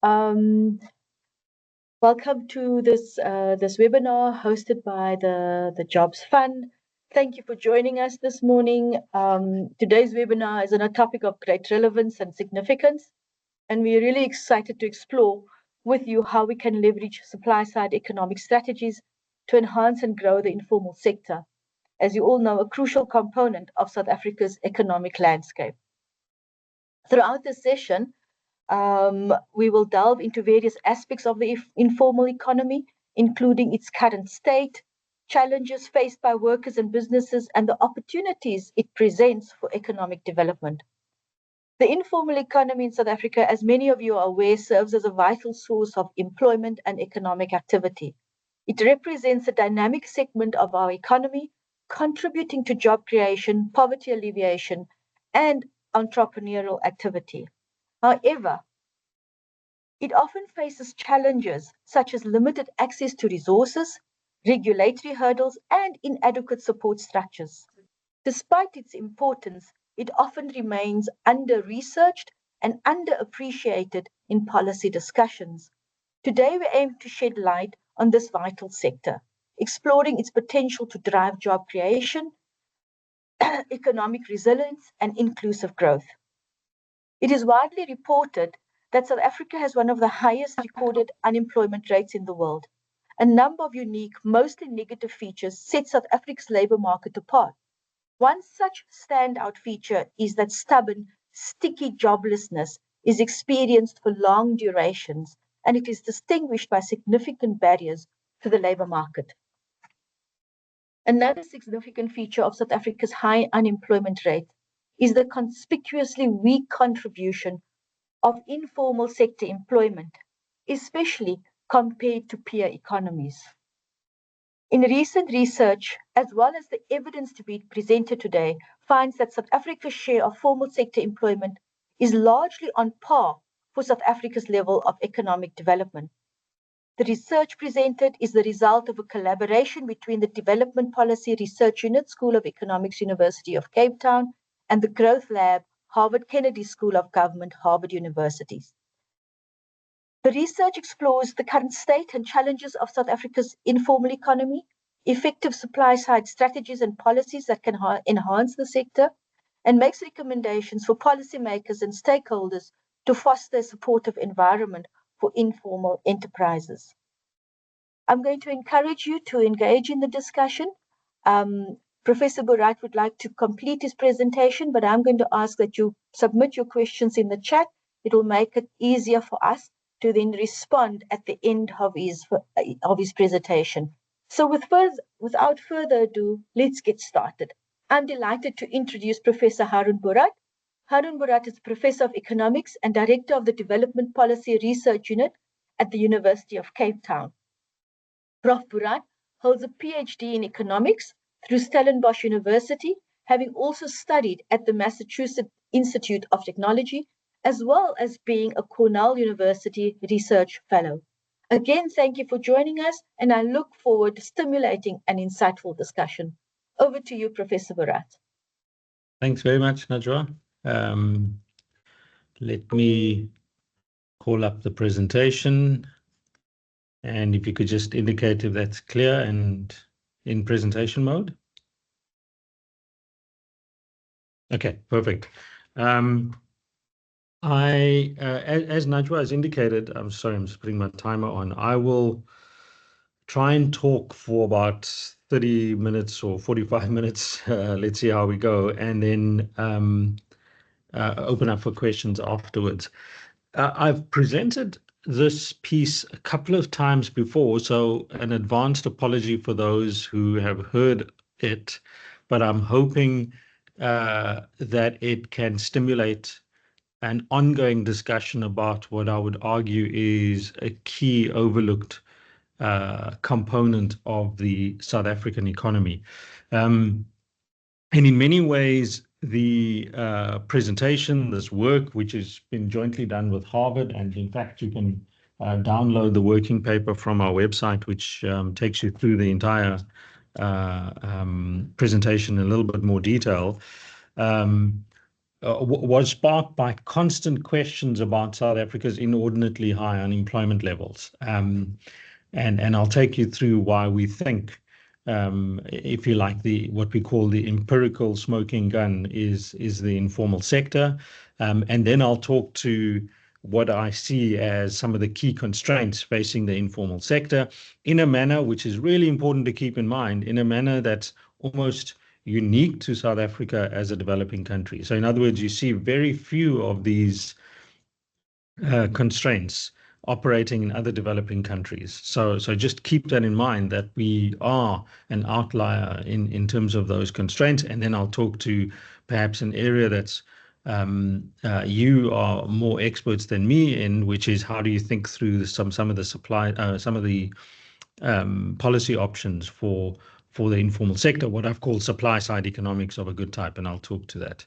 Um, Welcome to this webinar hosted by the Jobs Fund. Thank you for joining us this morning. Today's webinar is on a topic of great relevance and significance, and we're really excited to explore with you how we can leverage supply-side economic strategies to enhance and grow the informal sector, as you all know, a crucial component of South Africa's economic landscape. Throughout this session, we will delve into various aspects of the informal economy, including its current state, challenges faced by workers and businesses, and the opportunities it presents for economic development. The informal economy in South Africa, as many of you are aware, serves as a vital source of employment and economic activity. It represents a dynamic segment of our economy, contributing to job creation, poverty alleviation, and entrepreneurial activity. However, it often faces challenges such as limited access to resources, regulatory hurdles, and inadequate support structures. Despite its importance, it often remains under-researched and underappreciated in policy discussions. Today, we aim to shed light on this vital sector, exploring its potential to drive job creation, economic resilience, and inclusive growth. It is widely reported that South Africa has one of the highest recorded unemployment rates in the world. A number of unique, mostly negative features set South Africa's labour market apart. One such standout feature is that stubborn, sticky joblessness is experienced for long durations, and it is distinguished by significant barriers to the labour market. Another significant feature of South Africa's high unemployment rate is the conspicuously weak contribution of informal sector employment, especially compared to peer economies. In recent research, as well as the evidence to be presented today, finds that South Africa's share of formal sector employment is largely on par for South Africa's level of economic development. The research presented is the result of a collaboration between the Development Policy Research Unit, School of Economics, University of Cape Town, and the Growth Lab, Harvard Kennedy School of Government, Harvard University. The research explores the current state and challenges of South Africa's informal economy, effective supply-side strategies and policies that can enhance the sector, and makes recommendations for policymakers and stakeholders to foster a supportive environment for informal enterprises. I'm going to encourage you to engage in the discussion. Professor Bhorat would like to complete his presentation, but I'm going to ask that you submit your questions in the chat. It will make it easier for us to then respond at the end of his presentation. So without further ado, let's get started. I'm delighted to introduce Professor Haroon Bhorat. Haroon Bhorat is Professor of Economics and Director of the Development Policy Research Unit at the University of Cape Town. Prof. Bhorat holds a PhD in Economics through Stellenbosch University, having also studied at the Massachusetts Institute of Technology, as well as being a Cornell University Research Fellow. Again, thank you for joining us, and I look forward to stimulating an insightful discussion. Over to you, Professor Bhorat. Thanks very much, Najwa. Let me call up the presentation, and if you could just indicate if that's clear and in presentation mode. Okay, perfect. As Najwa has indicated, I'm sorry, I'm just putting my timer on. I will try and talk for about 30 minutes or 45 minutes. Let's see how we go, and then open up for questions afterwards. I've presented this piece a couple of times before, so an advanced apology for those who have heard it, but I'm hoping that it can stimulate an ongoing discussion about what I would argue is a key overlooked component of the South African economy. And in many ways, the presentation, this work, which has been jointly done with Harvard, and in fact, you can download the working paper from our website, which takes you through the entire presentation in a little bit more detail. was sparked by constant questions about South Africa's inordinately high unemployment levels. And I'll take you through why we think, if you like, what we call the empirical smoking gun is the informal sector. And then I'll talk to what I see as some of the key constraints facing the informal sector in a manner which is really important to keep in mind, in a manner that's almost unique to South Africa as a developing country. So in other words, you see very few of these constraints operating in other developing countries. So just keep that in mind, that we are an outlier in terms of those constraints. And then I'll talk to perhaps an area that's you are more experts than me in, which is how do you think through some of the policy options for the informal sector, what I've called supply side economics of a good type, and I'll talk to that.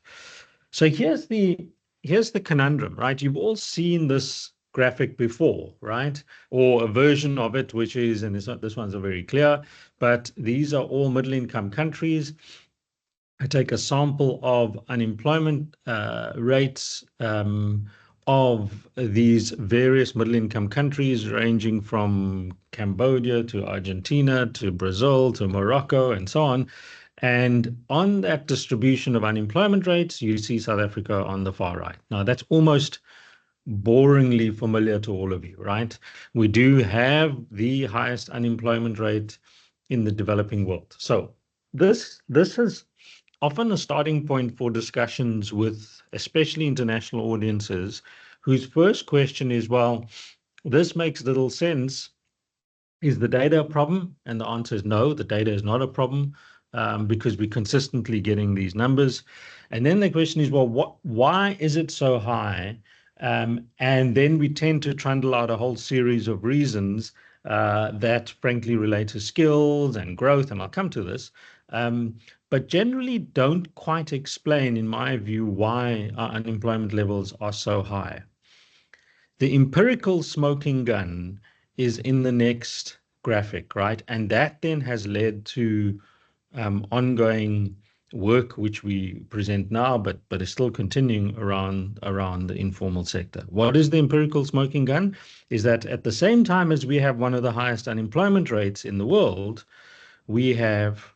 So here's the conundrum, right? You've all seen this graphic before, right? Or a version of it, which is, and this one's very clear, but these are all middle income countries. I take a sample of unemployment rates of these various middle income countries, ranging from Cambodia to Argentina to Brazil to Morocco and so on. And on that distribution of unemployment rates, you see South Africa on the far right. Now, that's almost boringly familiar to all of you, right? We do have the highest unemployment rate in the developing world. So this is often a starting point for discussions with especially international audiences, whose first question is, well, this makes little sense. Is the data a problem? And the answer is no, the data is not a problem, because we're consistently getting these numbers. And then the question is, well, why is it so high? And then we tend to trundle out a whole series of reasons that frankly relate to skills and growth, and I'll come to this, but generally don't quite explain, in my view, why our unemployment levels are so high. The empirical smoking gun is in the next graphic, right? And that then has led to ongoing work, which we present now, but is still continuing around the informal sector. What is the empirical smoking gun? Is that at the same time as we have one of the highest unemployment rates in the world, we have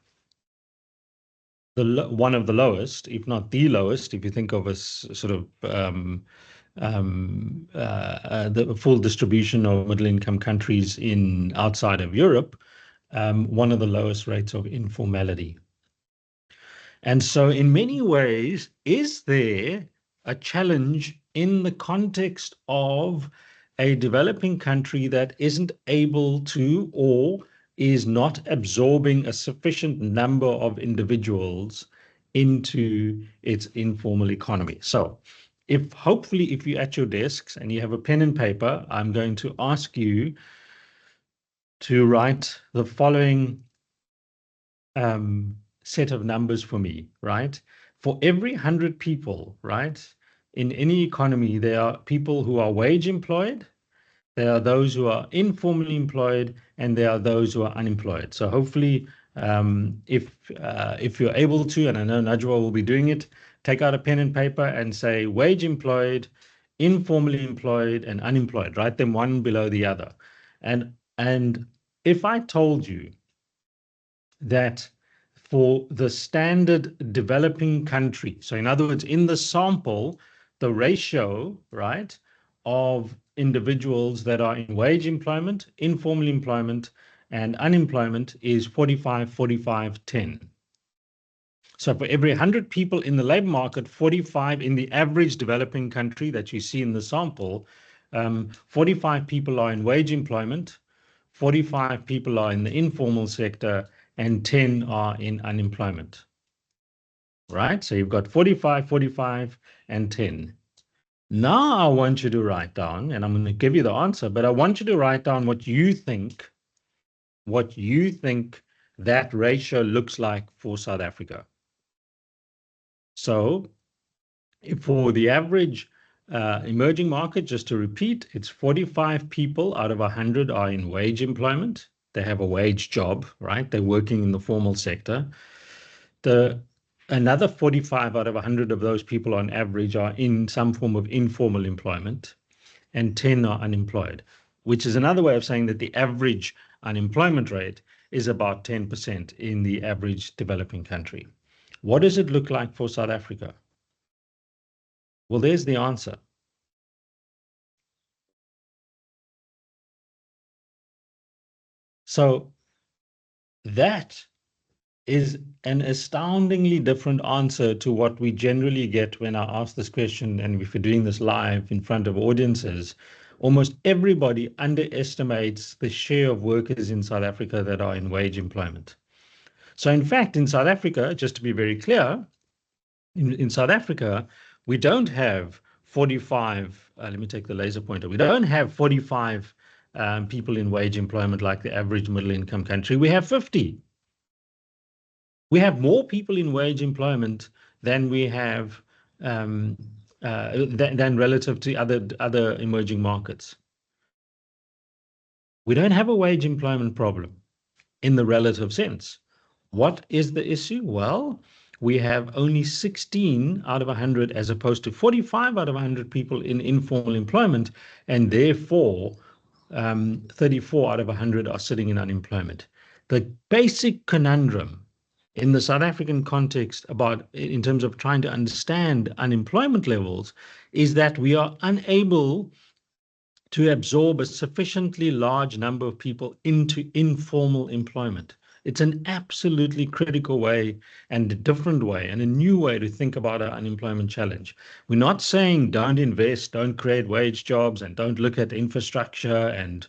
one of the lowest, if not the lowest, if you think of us sort of the full distribution of middle-income countries outside of Europe, one of the lowest rates of informality. And so in many ways, is there a challenge in the context of a developing country that isn't able to, or is not absorbing a sufficient number of individuals into its informal economy? So hopefully if you're at your desks and you have a pen and paper, I'm going to ask you to write the following set of numbers for me, right? For every 100 people, right, in any economy, there are people who are wage employed, there are those who are informally employed, and there are those who are unemployed. So hopefully, if you're able to, and I know Najwa will be doing it, take out a pen and paper and say wage employed, informally employed, and unemployed. Write them one below the other. And if I told you that for the standard developing country, so in other words, in the sample, the ratio, right, of individuals that are in wage employment, informal employment, and unemployment is 45, 45, 10. So for every 100 people in the labor market, 45 in the average developing country that you see in the sample, 45 people are in wage employment, 45 people are in the informal sector, and 10 are in unemployment, right? So you've got 45, 45, and 10. Now I want you to write down, and I'm going to give you the answer, but I want you to write down what you think that ratio looks like for South Africa. So for the average emerging market, just to repeat, it's 45 people out of 100 are in wage employment. They have a wage job, right? They're working in the formal sector. The Another 45 out of 100 of those people on average are in some form of informal employment, and 10 are unemployed, which is another way of saying that the average unemployment rate is about 10% in the average developing country. What does it look like for South Africa? Well, there's the answer. So that is an astoundingly different answer to what we generally get when I ask this question, and if we're doing this live in front of audiences. Almost everybody underestimates the share of workers in South Africa that are in wage employment. So in fact, in South Africa, just to be very clear, in South Africa, we don't have 45, let me take the laser pointer, we don't have 45 people in wage employment like the average middle income country. We have 50. We have more people in wage employment than we have than relative to other emerging markets. We don't have a wage employment problem in the relative sense. What is the issue? Well, we have only 16 out of 100 as opposed to 45 out of 100 people in informal employment, and therefore 34 out of 100 are sitting in unemployment. The basic conundrum in the South African context in terms of trying to understand unemployment levels is that we are unable to absorb a sufficiently large number of people into informal employment. It's an absolutely critical way and a different way and a new way to think about our unemployment challenge. We're not saying don't invest, don't create wage jobs, and don't look at infrastructure and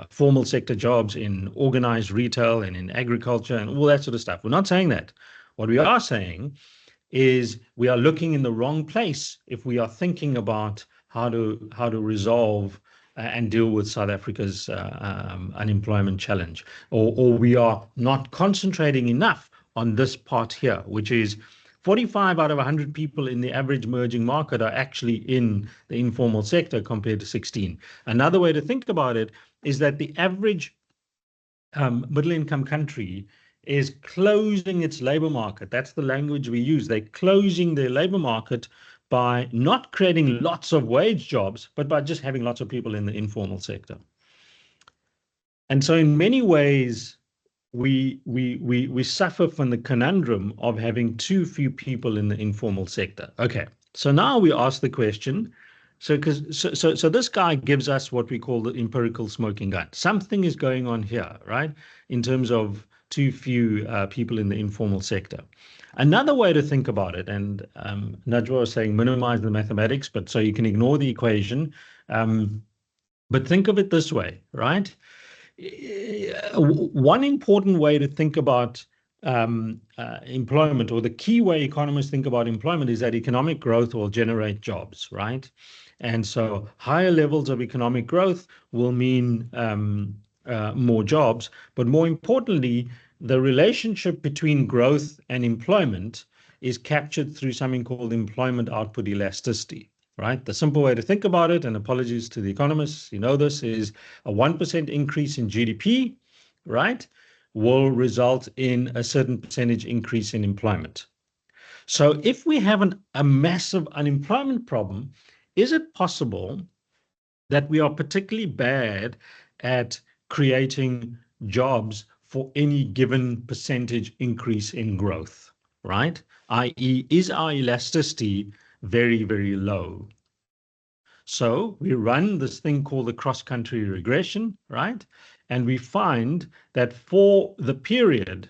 formal sector jobs in organized retail and in agriculture and all that sort of stuff. We're not saying that. What we are saying is we are looking in the wrong place if we are thinking about how to resolve and deal with South Africa's unemployment challenge, or we are not concentrating enough on this part here, which is 45 out of 100 people in the average emerging market are actually in the informal sector compared to 16. Another way to think about it is that the average middle income country is closing its labor market. That's the language we use. They're closing their labor market by not creating lots of wage jobs, but by just having lots of people in the informal sector. And so in many ways, we suffer from the conundrum of having too few people in the informal sector. Okay, so now we ask the question, so this guy gives us what we call the empirical smoking gun. Something is going on here, right, in terms of too few people in the informal sector. Another way to think about it, and Najwa was saying minimize the mathematics, but so you can ignore the equation, but think of it this way, right? One important way to think about employment, or the key way economists think about employment, is that economic growth will generate jobs, right? And so higher levels of economic growth will mean more jobs, but more importantly, the relationship between growth and employment is captured through something called employment output elasticity. Right? The simple way to think about it, and apologies to the economists, you know this, is a 1% increase in GDP, right, will result in a certain percentage increase in employment. So if we have a massive unemployment problem, is it possible that we are particularly bad at creating jobs for any given percentage increase in growth, right? i.e., is our elasticity very, very low? So we run this thing called the cross-country regression, right? And we find that for the period,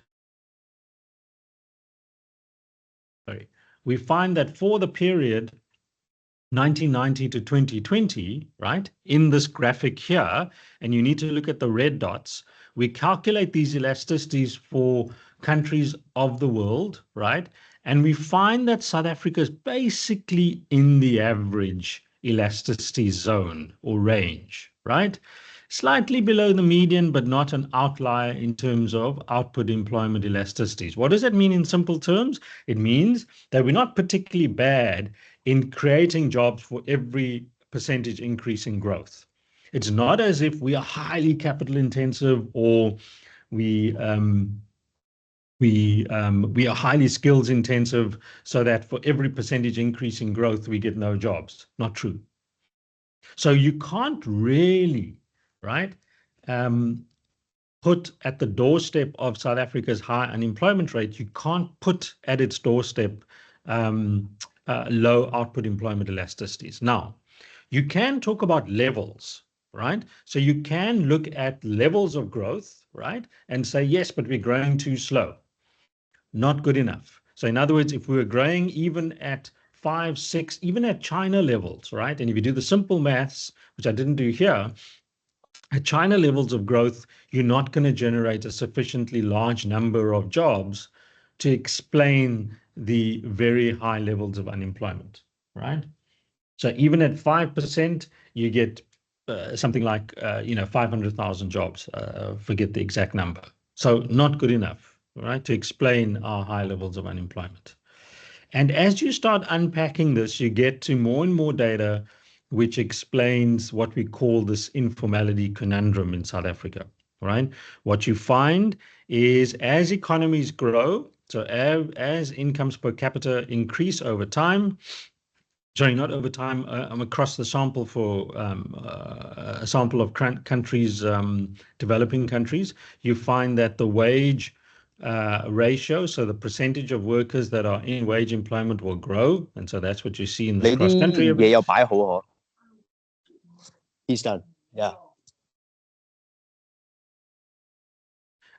we find that for the period 1990 to 2020, right, in this graphic here, and you need to look at the red dots, we calculate these elasticities for countries of the world, right? And we find that South Africa is basically in the average elasticity zone or range, right? Slightly below the median, but not an outlier in terms of output employment elasticities. What does that mean in simple terms? It means that we're not particularly bad in creating jobs for every percentage increase in growth. It's not as if we are highly capital intensive, or we We are highly skills intensive, so that for every percentage increase in growth, we get no jobs. Not true. So you can't really, right, put at the doorstep of South Africa's high unemployment rate, you can't put at its doorstep low output employment elasticities. Now, you can talk about levels, right? So you can look at levels of growth, right? And say, yes, but we're growing too slow. Not good enough. So in other words, if we were growing even at 5, 6, even at China levels, right? And if you do the simple maths, which I didn't do here, at China levels of growth, you're not going to generate a sufficiently large number of jobs to explain the very high levels of unemployment, right? So even at 5%, you get something like 500,000 jobs. Forget the exact number. So not good enough, right, to explain our high levels of unemployment. And as you start unpacking this, you get to more and more data which explains what we call this informality conundrum in South Africa, right? What you find is as economies grow, so as incomes per capita increase over time, sorry, not over time, I'm across the sample for a sample of countries, developing countries, you find that the wage ratio, so the percentage of workers that are in wage employment will grow. And so that's what you see in this cross-country. He's done. Yeah.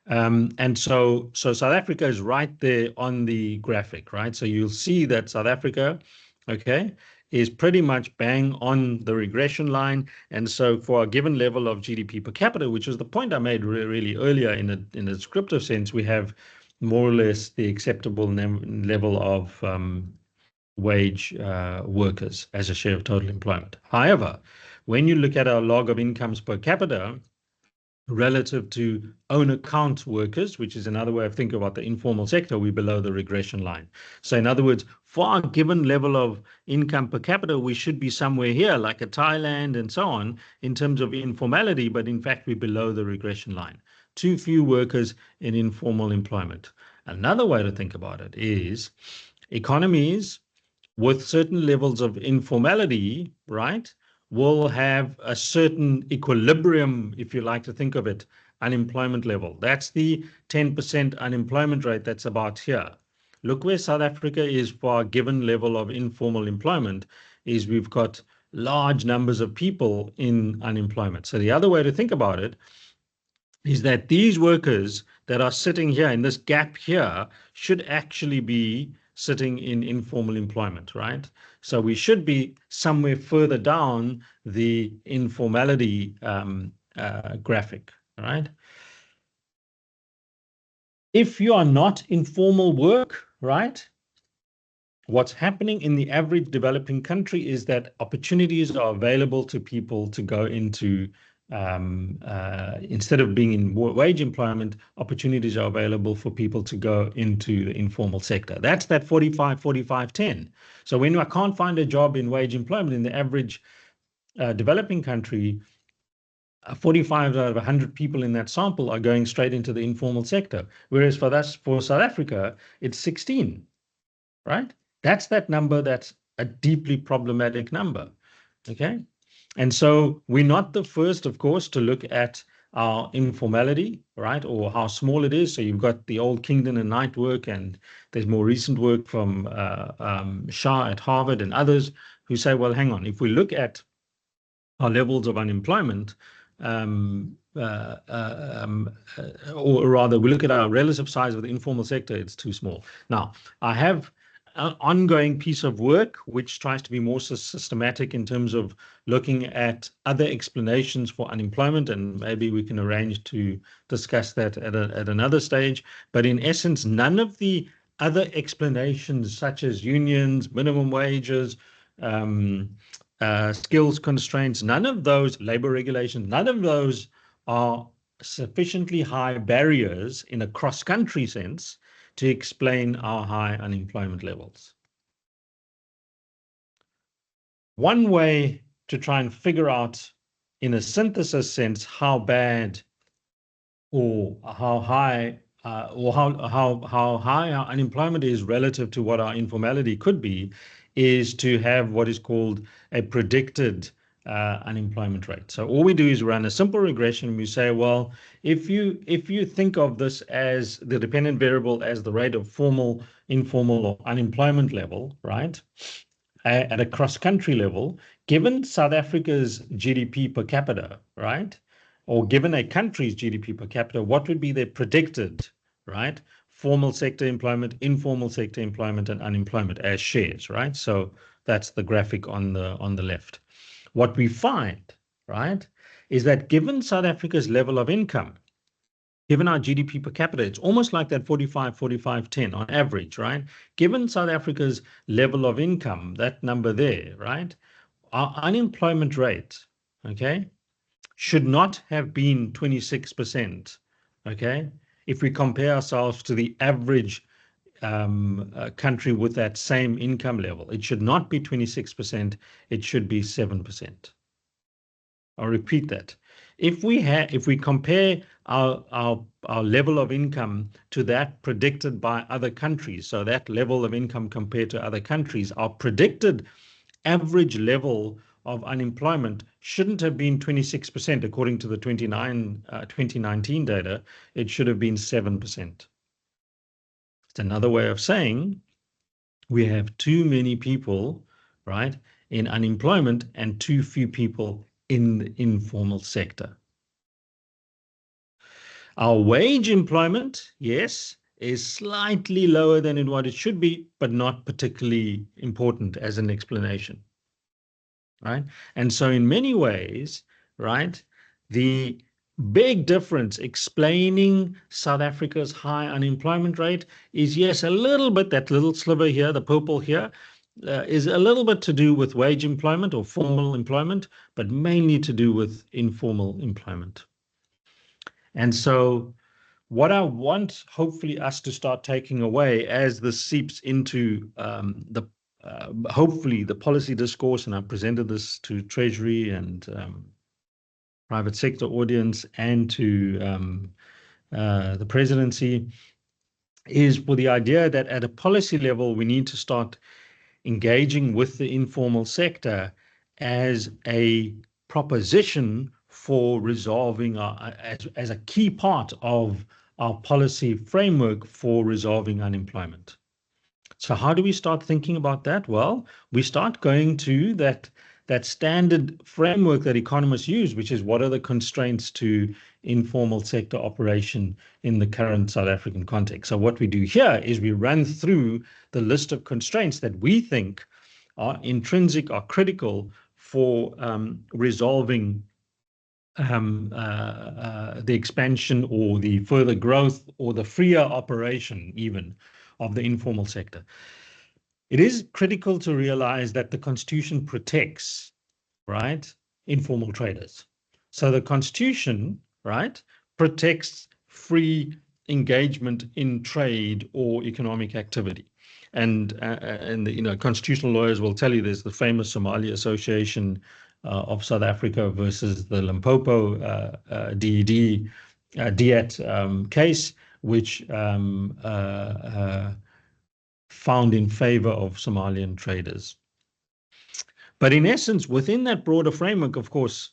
And so South Africa is right there on the graphic, right? So you'll see that South Africa, okay, is pretty much bang on the regression line. And so for a given level of GDP per capita, which was the point I made really earlier in a descriptive sense, we have more or less the acceptable level of wage workers as a share of total employment. However, when you look at our log of incomes per capita, relative to own account workers, which is another way of thinking about the informal sector, we're below the regression line. So in other words, for our given level of income per capita, we should be somewhere here, like a Thailand and so on, in terms of informality, but in fact, we're below the regression line. Too few workers in informal employment. Another way to think about it is economies with certain levels of informality, right, will have a certain equilibrium, if you like to think of it, unemployment level. That's the 10% unemployment rate that's about here. Look where South Africa is for a given level of informal employment, is we've got large numbers of people in unemployment. So the other way to think about it is that these workers that are sitting here in this gap here should actually be sitting in informal employment, right? So we should be somewhere further down the informality graphic, right? If you are not in formal work, right, what's happening in the average developing country is that opportunities are available to people to go into instead of being in wage employment, opportunities are available for people to go into the informal sector. That's that 45, 45, 10. So when I can't find a job in wage employment in the average developing country, 45 out of 100 people in that sample are going straight into the informal sector. Whereas for South Africa, it's 16, right? That's that number that's a deeply problematic number, okay? And so we're not the first, of course, to look at our informality, right, or how small it is. So you've got the old Kingdon and Knight work, and there's more recent work from Shah at Harvard and others who say, well, hang on, if we look at our levels of unemployment, or rather, we look at our relative size of the informal sector, it's too small. Now, I have an ongoing piece of work which tries to be more systematic in terms of looking at other explanations for unemployment, and maybe we can arrange to discuss that at another stage. But in essence, none of the other explanations, such as unions, minimum wages, skills constraints, none of those, labor regulations, none of those are sufficiently high barriers in a cross-country sense to explain our high unemployment levels. One way to try and figure out in a synthesis sense how bad or how high or how high our unemployment is relative to what our informality could be, is to have what is called a predicted unemployment rate. So all we do is run a simple regression. We say, well, if you think of this as the dependent variable as the rate of formal, informal, or unemployment level, right? At a cross-country level, given South Africa's GDP per capita, right, or given a country's GDP per capita, what would be their predicted, right, formal sector employment, informal sector employment, and unemployment as shares, right? So that's the graphic on the left. What we find, right, is that given South Africa's level of income, given our GDP per capita, it's almost like that 45, 45, 10 on average, right? Given South Africa's level of income, that number there, right? Our unemployment rate, okay, should not have been 26%, okay? If we compare ourselves to the average country with that same income level, it should not be 26%, it should be 7%. I'll repeat that. If we compare our level of income to that predicted by other countries, so that level of income compared to other countries, our predicted average level of unemployment shouldn't have been 26% according to the 2019 data. It should have been 7%. It's another way of saying we have too many people, right, in unemployment and too few people in the informal sector. Our wage employment, yes, is slightly lower than what it should be, but not particularly important as an explanation, right? And so in many ways, right, the big difference explaining South Africa's high unemployment rate is, yes, a little bit, that little sliver here, the purple here, is a little bit to do with wage employment or formal employment, but mainly to do with informal employment. And so what I want, hopefully, us to start taking away as this seeps into hopefully the policy discourse, and I presented this to Treasury and private sector audience and to the presidency, is for the idea that at a policy level, we need to start engaging with the informal sector as a proposition for resolving as a key part of our policy framework for resolving unemployment. So how do we start thinking about that? Well, we start going to that standard framework that economists use, which is what are the constraints to informal sector operation in the current South African context. So what we do here is we run through the list of constraints that we think are intrinsic, are critical for resolving the expansion or the further growth or the freer operation even of the informal sector. It is critical to realize that the Constitution protects, right, informal traders. So the Constitution, right, protects free engagement in trade or economic activity. And the, constitutional lawyers will tell you there's the famous Somali Association of South Africa versus the Limpopo DET case, which found in favor of Somalian traders. But in essence, within that broader framework, of course,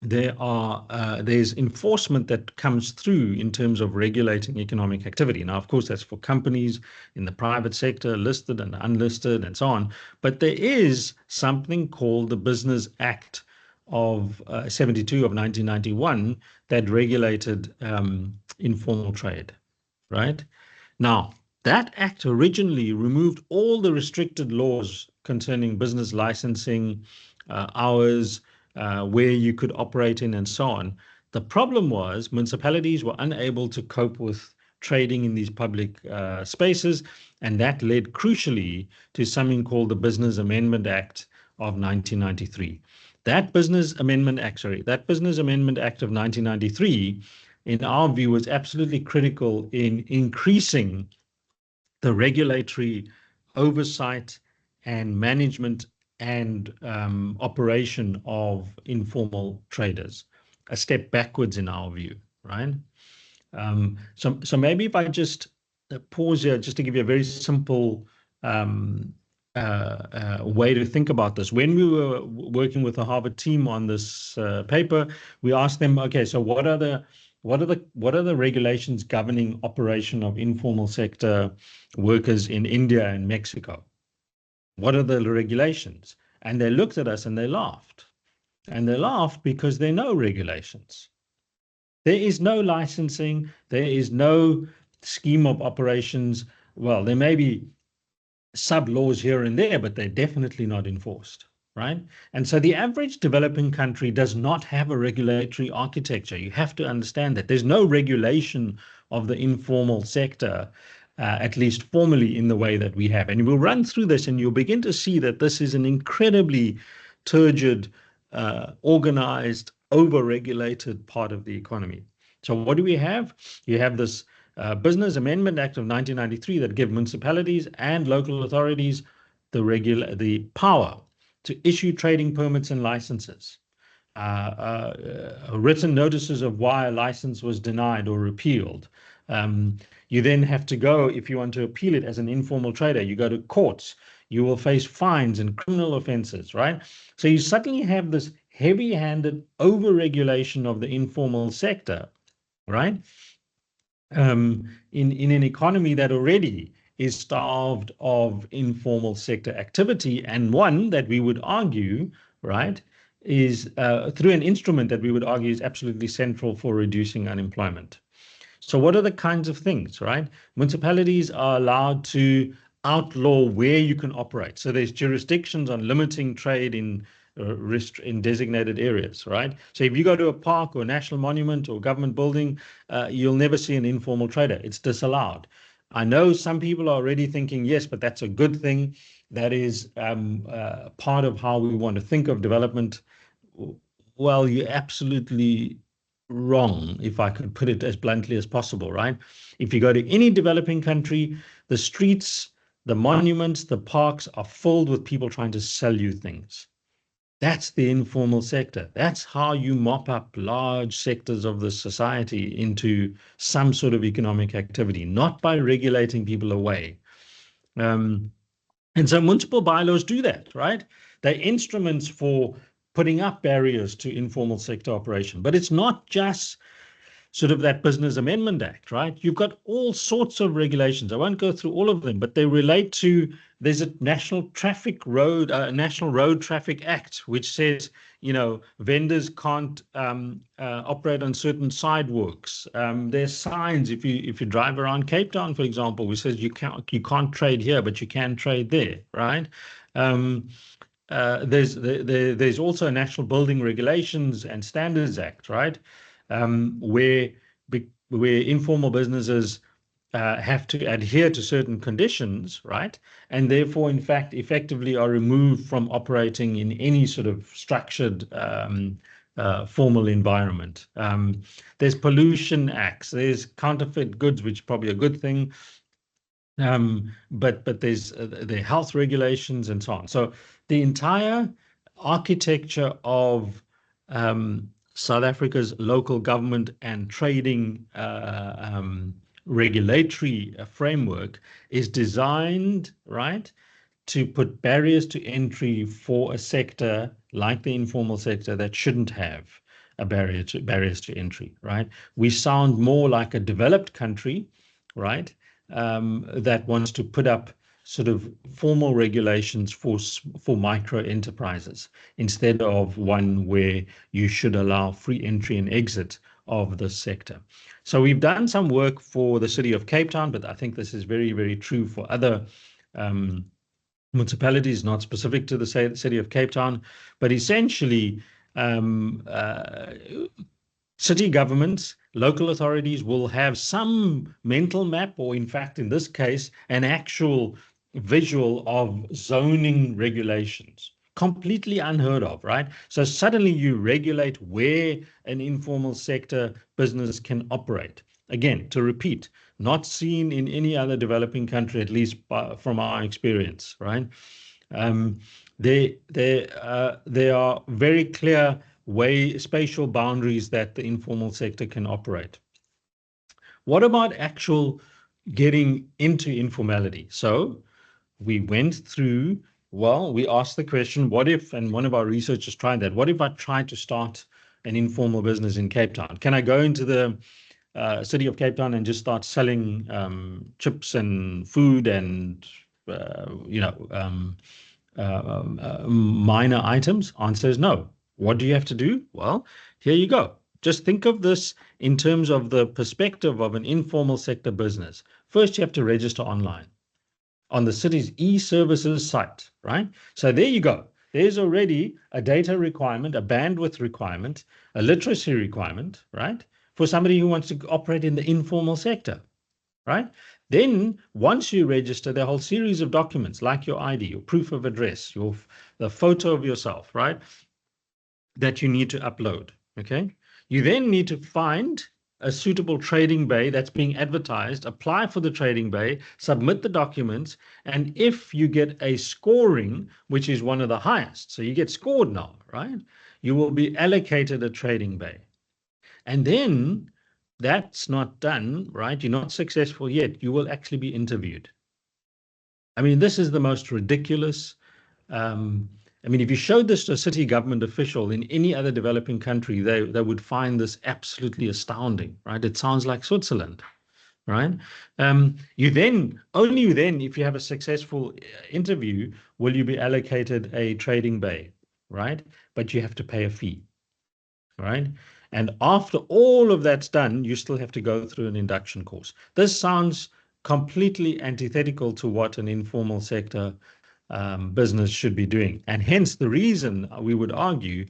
there's enforcement that comes through in terms of regulating economic activity. Now, of course, that's for companies in the private sector, listed and unlisted, and so on. But there is something called the Business Act of 72 of 1991 that regulated informal trade, right? Now, that act originally removed all the restricted laws concerning business licensing, hours, where you could operate in, and so on. The problem was municipalities were unable to cope with trading in these public spaces, and that led crucially to something called the Business Amendment Act of 1993. That Business Amendment Act of 1993, in our view, was absolutely critical in increasing the regulatory oversight and management and operation of informal traders, a step backwards in our view, right? So maybe if I just pause here, just to give you a very simple way to think about this. When we were working with the Harvard team on this paper, we asked them, okay, so what are the regulations governing operation of informal sector workers in India and Mexico? What are the regulations? And they looked at us and they laughed. And they laughed because there are no regulations. There is no licensing. There is no scheme of operations. Well, there may be sub-laws here and there, but they're definitely not enforced, right? And so the average developing country does not have a regulatory architecture. You have to understand that there's no regulation of the informal sector, at least formally in the way that we have. And we'll run through this and you'll begin to see that this is an incredibly turgid, organized, over-regulated part of the economy. So what do we have? You have this Business Amendment Act of 1993 that give municipalities and local authorities the power to issue trading permits and licenses, written notices of why a license was denied or repealed. You then have to go, if you want to appeal it as an informal trader, you go to courts, you will face fines and criminal offenses, right? So you suddenly have this heavy-handed over-regulation of the informal sector, right? In an economy that already is starved of informal sector activity, and one that we would argue, right, is through an instrument that we would argue is absolutely central for reducing unemployment. So what are the kinds of things, right? Municipalities are allowed to outlaw where you can operate. So there's jurisdictions on limiting trade in designated areas, right? So if you go to a park or national monument or government building, you'll never see an informal trader. It's disallowed. I know some people are already thinking, yes, but that's a good thing. That is part of how we want to think of development. Well, you're absolutely wrong, if I could put it as bluntly as possible, right? If you go to any developing country, the streets, the monuments, the parks are filled with people trying to sell you things. That's the informal sector. That's how you mop up large sectors of the society into some sort of economic activity, not by regulating people away. And so municipal bylaws do that, right? They're instruments for putting up barriers to informal sector operation. But it's not just sort of that Business Amendment Act, right? You've got all sorts of regulations. I won't go through all of them, but they relate to, there's a National Road Traffic Act, which says, vendors can't operate on certain sidewalks. There's signs if you drive around Cape Town, for example, which says you can't trade here, but you can trade there, right? There's also a National Building Regulations and Standards Act, right? Where informal businesses have to adhere to certain conditions, right? And therefore, in fact, effectively are removed from operating in any sort of structured formal environment. There's pollution acts, there's counterfeit goods, which is probably a good thing. But there's the health regulations and so on. So the entire architecture of South Africa's local government and trading regulatory framework is designed, right, to put barriers to entry for a sector like the informal sector that shouldn't have a barriers to entry, right? We sound more like a developed country, right, that wants to put up sort of formal regulations for micro enterprises instead of one where you should allow free entry and exit of the sector. So we've done some work for the city of Cape Town, but I think this is very, very true for other municipalities, not specific to the city of Cape Town, but essentially city governments, local authorities will have some mental map, or in fact, in this case, an actual visual of zoning regulations, completely unheard of, right? So suddenly you regulate where an informal sector business can operate. Again, to repeat, not seen in any other developing country, at least from our experience, right? There are very clear spatial boundaries that the informal sector can operate. What about actual getting into informality? So we went through, well, we asked the question, what if, and one of our researchers tried that, what if I tried to start an informal business in Cape Town? Can I go into the city of Cape Town and just start selling chips and food and, minor items? Answer is no. What do you have to do? Well, here you go. Just think of this in terms of the perspective of an informal sector business. First, you have to register online on the city's e-services site, right? So there you go. There's already a data requirement, a bandwidth requirement, a literacy requirement, right? For somebody who wants to operate in the informal sector, right? Then once you register, there are a whole series of documents like your ID, your proof of address, the photo of yourself, right? That you need to upload, okay? You then need to find a suitable trading bay that's being advertised, apply for the trading bay, submit the documents, and if you get a scoring, which is one of the highest, so you get scored now, right? You will be allocated a trading bay. And then that's not done, right? You're not successful yet. You will actually be interviewed. I mean, this is the most ridiculous. I mean, if you showed this to a city government official in any other developing country, they would find this absolutely astounding, right? It sounds like Switzerland, right? Only then, if you have a successful interview, will you be allocated a trading bay, right? But you have to pay a fee, right? And after all of that's done, you still have to go through an induction course. This sounds completely antithetical to what an informal sector business should be doing. And hence the reason we would argue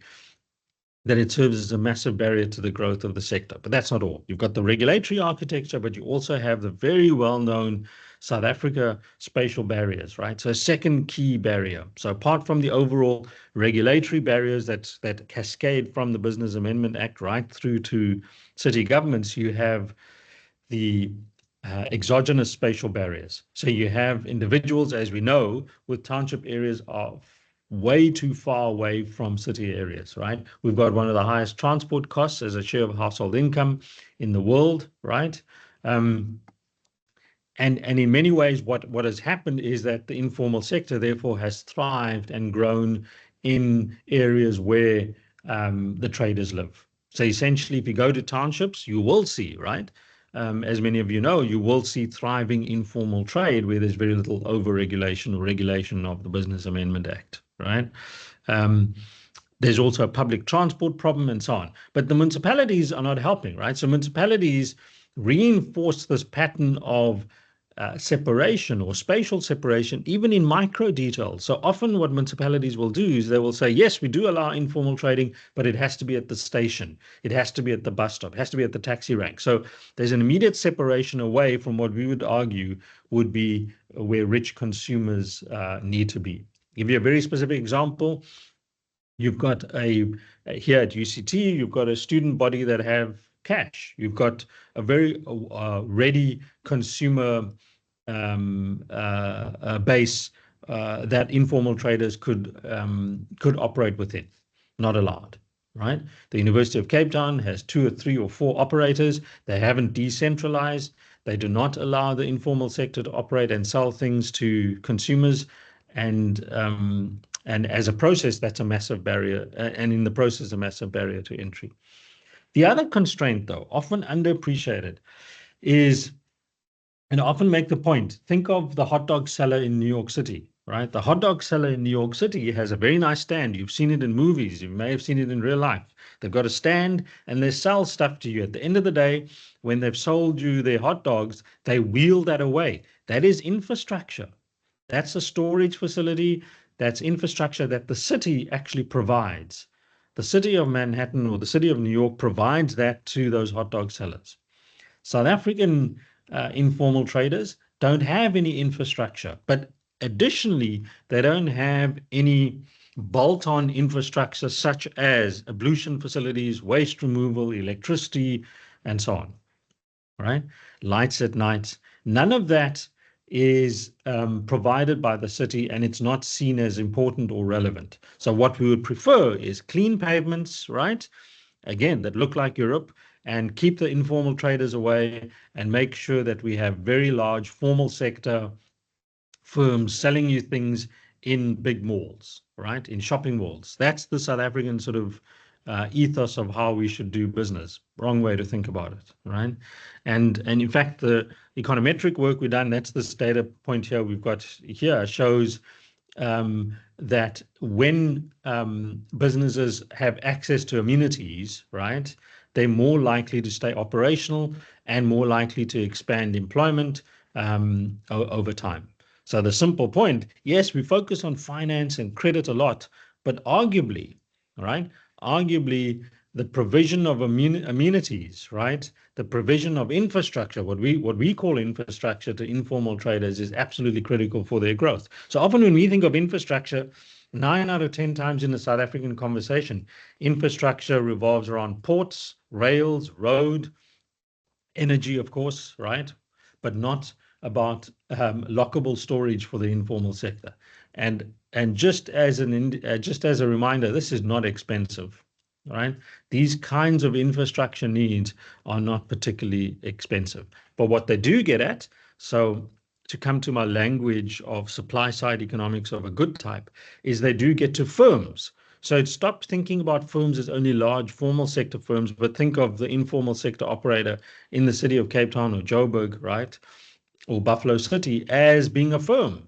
that it serves as a massive barrier to the growth of the sector. But that's not all. You've got the regulatory architecture, but you also have the very well-known South Africa spatial barriers, right? So a second key barrier. So apart from the overall regulatory barriers that cascade from the Business Amendment Act right through to city governments, you have the exogenous spatial barriers. So you have individuals, as we know, with township areas are way too far away from city areas, right? We've got one of the highest transport costs as a share of household income in the world, right? And in many ways, what has happened is that the informal sector therefore has thrived and grown in areas where the traders live. So essentially, if you go to townships, you will see, right? As many of you know, you will see thriving informal trade where there's very little over-regulation or regulation of the Business Amendment Act, right? There's also a public transport problem and so on. But the municipalities are not helping, right? So municipalities reinforce this pattern of separation or spatial separation, even in micro details. So often what municipalities will do is they will say, yes, we do allow informal trading, but it has to be at the station. It has to be at the bus stop. It has to be at the taxi rank. So there's an immediate separation away from what we would argue would be where rich consumers need to be. Give you a very specific example. You've got here at UCT, you've got a student body that have cash. You've got a very ready consumer base that informal traders could operate within. Not allowed, right? The University of Cape Town has 2 or 3 or 4 operators. They haven't decentralized. They do not allow the informal sector to operate and sell things to consumers. And as a process, that's a massive barrier. And in the process, a massive barrier to entry. The other constraint, though, often underappreciated, is, and I often make the point, think of the hot dog seller in New York City, right? The hot dog seller in New York City has a very nice stand. You've seen it in movies. You may have seen it in real life. They've got a stand and they sell stuff to you. At the end of the day, when they've sold you their hot dogs, they wheel that away. That is infrastructure. That's a storage facility. That's infrastructure that the city actually provides. The city of Manhattan or the city of New York provides that to those hot dog sellers. South African informal traders don't have any infrastructure, but additionally, they don't have any bolt-on infrastructure such as ablution facilities, waste removal, electricity, and so on, right? Lights at night. None of that is provided by the city, and it's not seen as important or relevant. So what we would prefer is clean pavements, right? Again, that look like Europe, and keep the informal traders away and make sure that we have very large formal sector firms selling you things in big malls, right? In shopping malls. That's the South African sort of ethos of how we should do business. Wrong way to think about it, right? And in fact, the econometric work we've done, that's this data point here we've got here, shows that when businesses have access to amenities, right, they're more likely to stay operational and more likely to expand employment over time. So the simple point, yes, we focus on finance and credit a lot, but arguably, right, arguably the provision of amenities, right, the provision of infrastructure, what we call infrastructure to informal traders, is absolutely critical for their growth. So often when we think of infrastructure, 9 out of 10 times in the South African conversation, infrastructure revolves around ports, rails, road, energy, of course, right, but not about lockable storage for the informal sector. And just as a reminder, this is not expensive, right? These kinds of infrastructure needs are not particularly expensive. But what they do get at, so to come to my language of supply side economics of a good type, is they do get to firms. So stop thinking about firms as only large formal sector firms, but think of the informal sector operator in the city of Cape Town or Joburg, right, or Buffalo City as being a firm,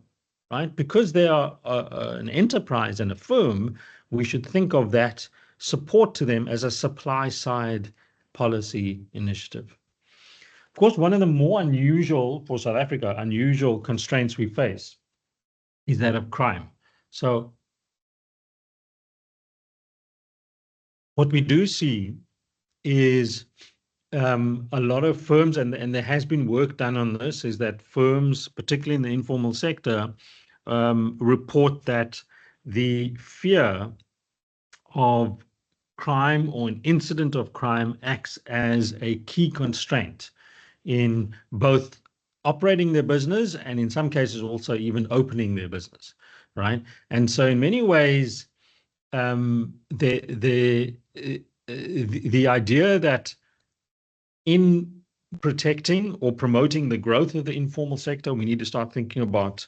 right? Because they are an enterprise and a firm, we should think of that support to them as a supply side policy initiative. Of course, one of the more unusual, for South Africa, unusual constraints we face is that of crime. So what we do see is a lot of firms, and there has been work done on this, is that firms, particularly in the informal sector, report that the fear of crime or an incident of crime acts as a key constraint in both operating their business and in some cases also even opening their business, right? And so in many ways, the idea that in protecting or promoting the growth of the informal sector, we need to start thinking about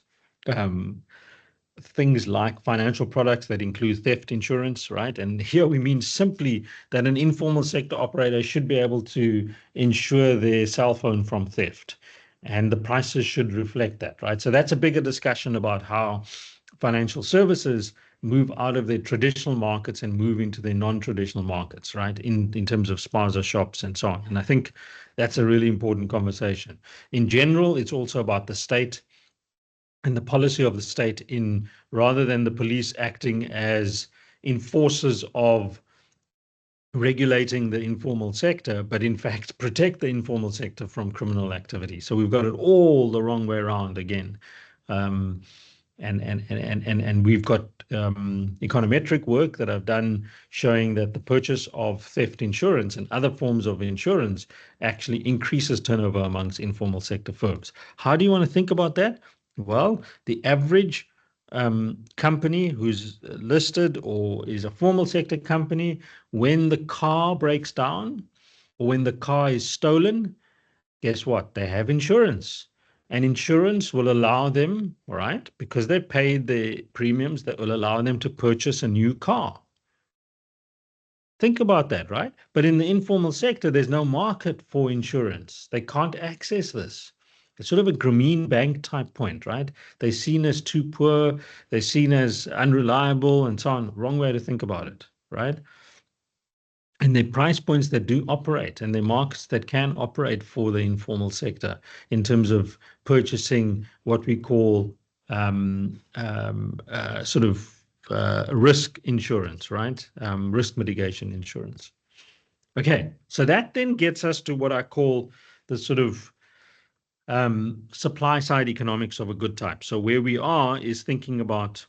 things like financial products that include theft insurance, right? And here we mean simply that an informal sector operator should be able to insure their cell phone from theft, and the prices should reflect that, right? So that's a bigger discussion about how financial services move out of their traditional markets and move into their non-traditional markets, right? In terms of spaza shops and so on. And I think that's a really important conversation. In general, it's also about the state and the policy of the state in, rather than the police acting as enforcers of regulating the informal sector, but in fact protect the informal sector from criminal activity. So we've got it all the wrong way around again. And we've got econometric work that I've done showing that the purchase of theft insurance and other forms of insurance actually increases turnover amongst informal sector firms. How do you want to think about that? Well, the average company who's listed or is a formal sector company, when the car breaks down or when the car is stolen, guess what? They have insurance. And insurance will allow them, right, because they paid the premiums, that will allow them to purchase a new car. Think about that, right? But in the informal sector, there's no market for insurance. They can't access this. It's sort of a Grameen Bank type point, right? They're seen as too poor, they're seen as unreliable and so on. Wrong way to think about it, right? And the price points that do operate and the markets that can operate for the informal sector in terms of purchasing what we call risk insurance, right? Risk mitigation insurance. Okay, so that then gets us to what I call the sort of supply side economics of a good type. So where we are is thinking about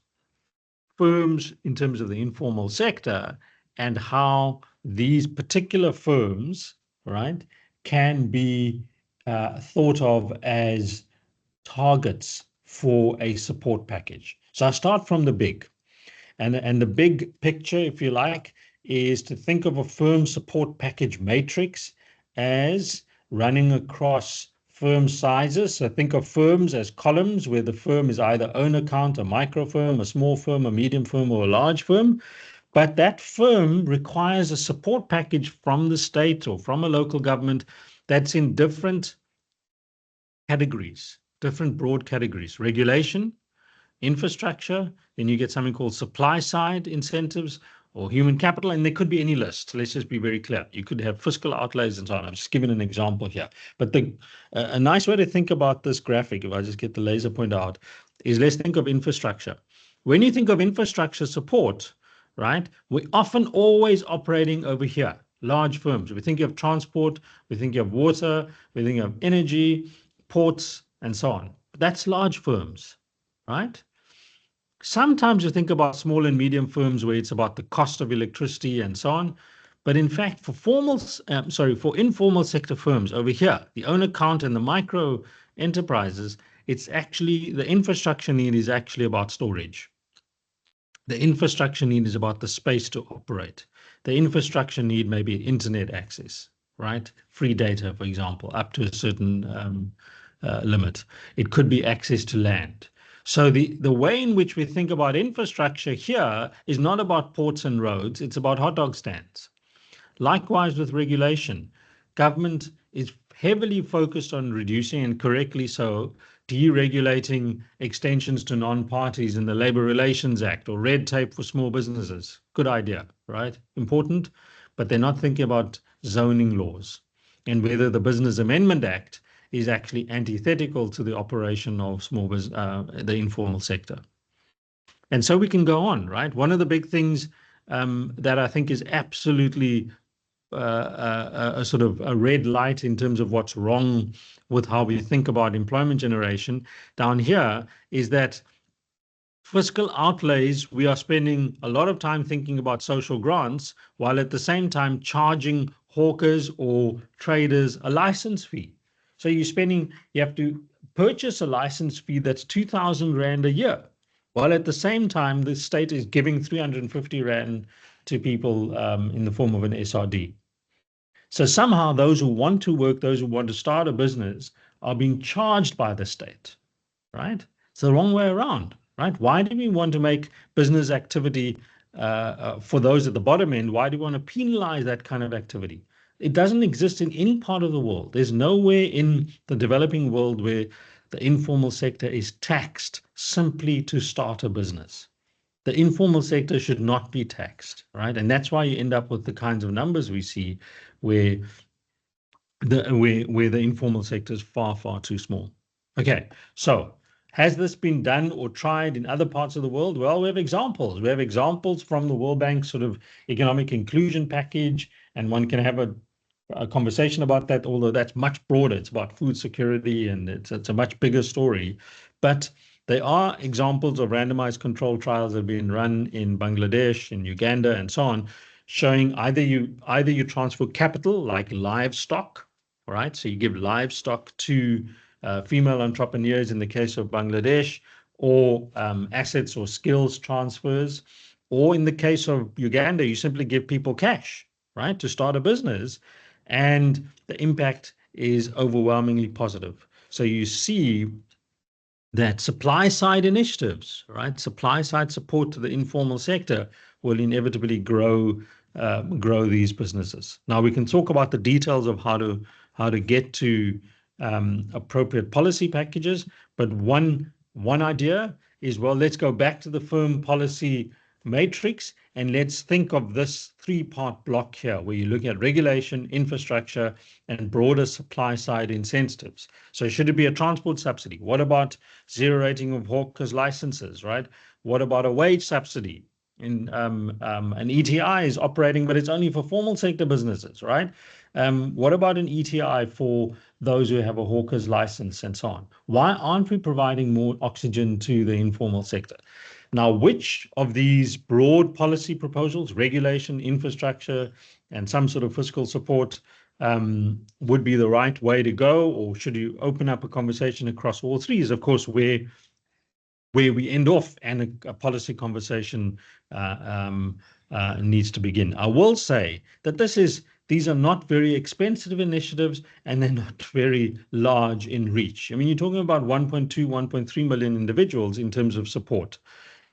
firms in terms of the informal sector and how these particular firms, right, can be thought of as targets for a support package. So I start from the big. And the big picture, if you like, is to think of a firm support package matrix as running across firm sizes. So think of firms as columns where the firm is either own account, a micro firm, a small firm, a medium firm, or a large firm. But that firm requires a support package from the state or from a local government that's in different categories, different broad categories: regulation, infrastructure, then you get something called supply side incentives or human capital, and there could be any list. Let's just be very clear. You could have fiscal outlays and so on. I'm just giving an example here. But a nice way to think about this graphic, if I just get the laser point out, is let's think of infrastructure. When you think of infrastructure support, right, we're often always operating over here, large firms. We think of transport, we think of water, we think of energy, ports, and so on. That's large firms, right? Sometimes you think about small and medium firms where it's about the cost of electricity and so on. But in fact, for informal sector firms over here, the own account and the micro enterprises, it's actually the infrastructure need is actually about storage. The infrastructure need is about the space to operate. The infrastructure need may be internet access, right? Free data, for example, up to a certain limit. It could be access to land. So the way in which we think about infrastructure here is not about ports and roads, it's about hot dog stands. Likewise with regulation, government is heavily focused on reducing, and correctly so, deregulating extensions to non-parties in the Labour Relations Act or red tape for small businesses. Good idea, right? Important, but they're not thinking about zoning laws and whether the Business Amendment Act is actually antithetical to the operation of small business, the informal sector. And so we can go on, right? One of the big things that I think is absolutely a sort of a red light in terms of what's wrong with how we think about employment generation down here is that fiscal outlays, we are spending a lot of time thinking about social grants while at the same time charging hawkers or traders a license fee. So you have to purchase a license fee that's 2,000 Rand a year, while at the same time, the state is giving 350 Rand to people in the form of an SRD. So somehow those who want to work, those who want to start a business are being charged by the state, right? It's the wrong way around, right? Why do we want to make business activity for those at the bottom end? Why do we want to penalize that kind of activity? It doesn't exist in any part of the world. There's nowhere in the developing world where the informal sector is taxed simply to start a business. The informal sector should not be taxed, right? And that's why you end up with the kinds of numbers we see where the informal sector is far, far too small. Okay, so has this been done or tried in other parts of the world? Well, we have examples. We have examples from the World Bank sort of economic inclusion package, and one can have a conversation about that, although that's much broader. It's about food security and it's a much bigger story. But there are examples of randomized controlled trials that have been run in Bangladesh, in Uganda, and so on, showing either you transfer capital like livestock, right? So you give livestock to female entrepreneurs in the case of Bangladesh, or assets or skills transfers, or in the case of Uganda, you simply give people cash, right, to start a business, and the impact is overwhelmingly positive. So you see that supply side initiatives, right, supply side support to the informal sector will inevitably grow these businesses. Now we can talk about the details of how to get to appropriate policy packages, but one idea is, well, let's go back to the firm policy matrix and let's think of this three-part block here where you're looking at regulation, infrastructure, and broader supply side incentives. So should it be a transport subsidy? What about zero rating of hawkers licenses, right? What about a wage subsidy? An ETI is operating, but it's only for formal sector businesses, right? What about an ETI for those who have a hawker's license and so on? Why aren't we providing more oxygen to the informal sector? Now, which of these broad policy proposals, regulation, infrastructure, and some sort of fiscal support would be the right way to go? Or should you open up a conversation across all three is, of course, where we end off and a policy conversation needs to begin. I will say that this is these are not very expensive initiatives, and they're not very large in reach. I mean, you're talking about 1.2, 1.3 million individuals in terms of support.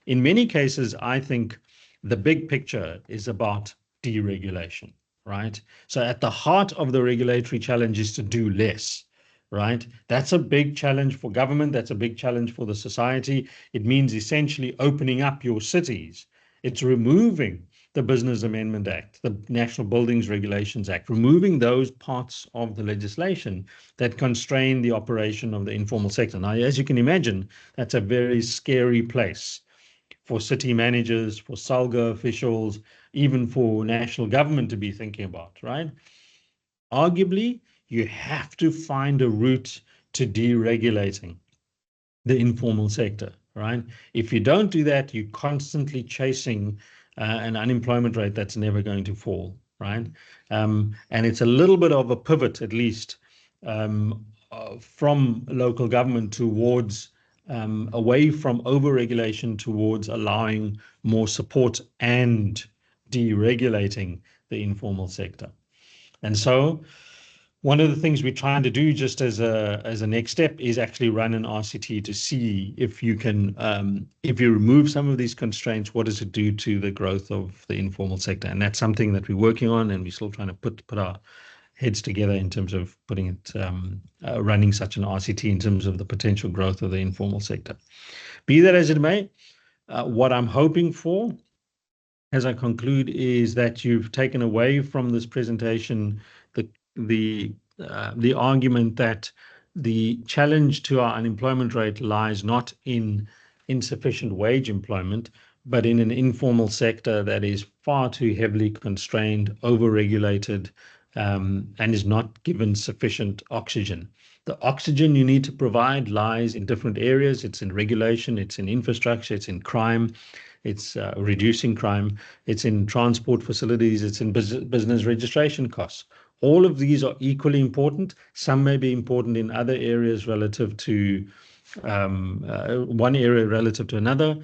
In many cases, I think the big picture is about deregulation, right? So at the heart of the regulatory challenge is to do less, right? That's a big challenge for government. That's a big challenge for the society. It means essentially opening up your cities. It's removing the Business Amendment Act, the National Buildings Regulations Act, removing those parts of the legislation that constrain the operation of the informal sector. Now, as you can imagine, that's a very scary place for city managers, for SALGA officials, even for national government to be thinking about, right? Arguably, you have to find a route to deregulating the informal sector, right? If you don't do that, you're constantly chasing an unemployment rate that's never going to fall, right? And it's a little bit of a pivot, at least, from local government towards away from over-regulation towards allowing more support and deregulating the informal sector. And so one of the things we're trying to do just as a next step is actually run an RCT to see if you can, if you remove some of these constraints, what does it do to the growth of the informal sector? And that's something that we're working on, and we're still trying to put our heads together in terms of putting it, running such an RCT in terms of the potential growth of the informal sector. Be that as it may, what I'm hoping for as I conclude is that you've taken away from this presentation the argument that the challenge to our unemployment rate lies not in insufficient wage employment, but in an informal sector that is far too heavily constrained, over-regulated, and is not given sufficient oxygen. The oxygen you need to provide lies in different areas. It's in regulation, it's in infrastructure, it's in crime, it's reducing crime, it's in transport facilities, it's in business registration costs. All of these are equally important. Some may be important in other areas relative to one area relative to another.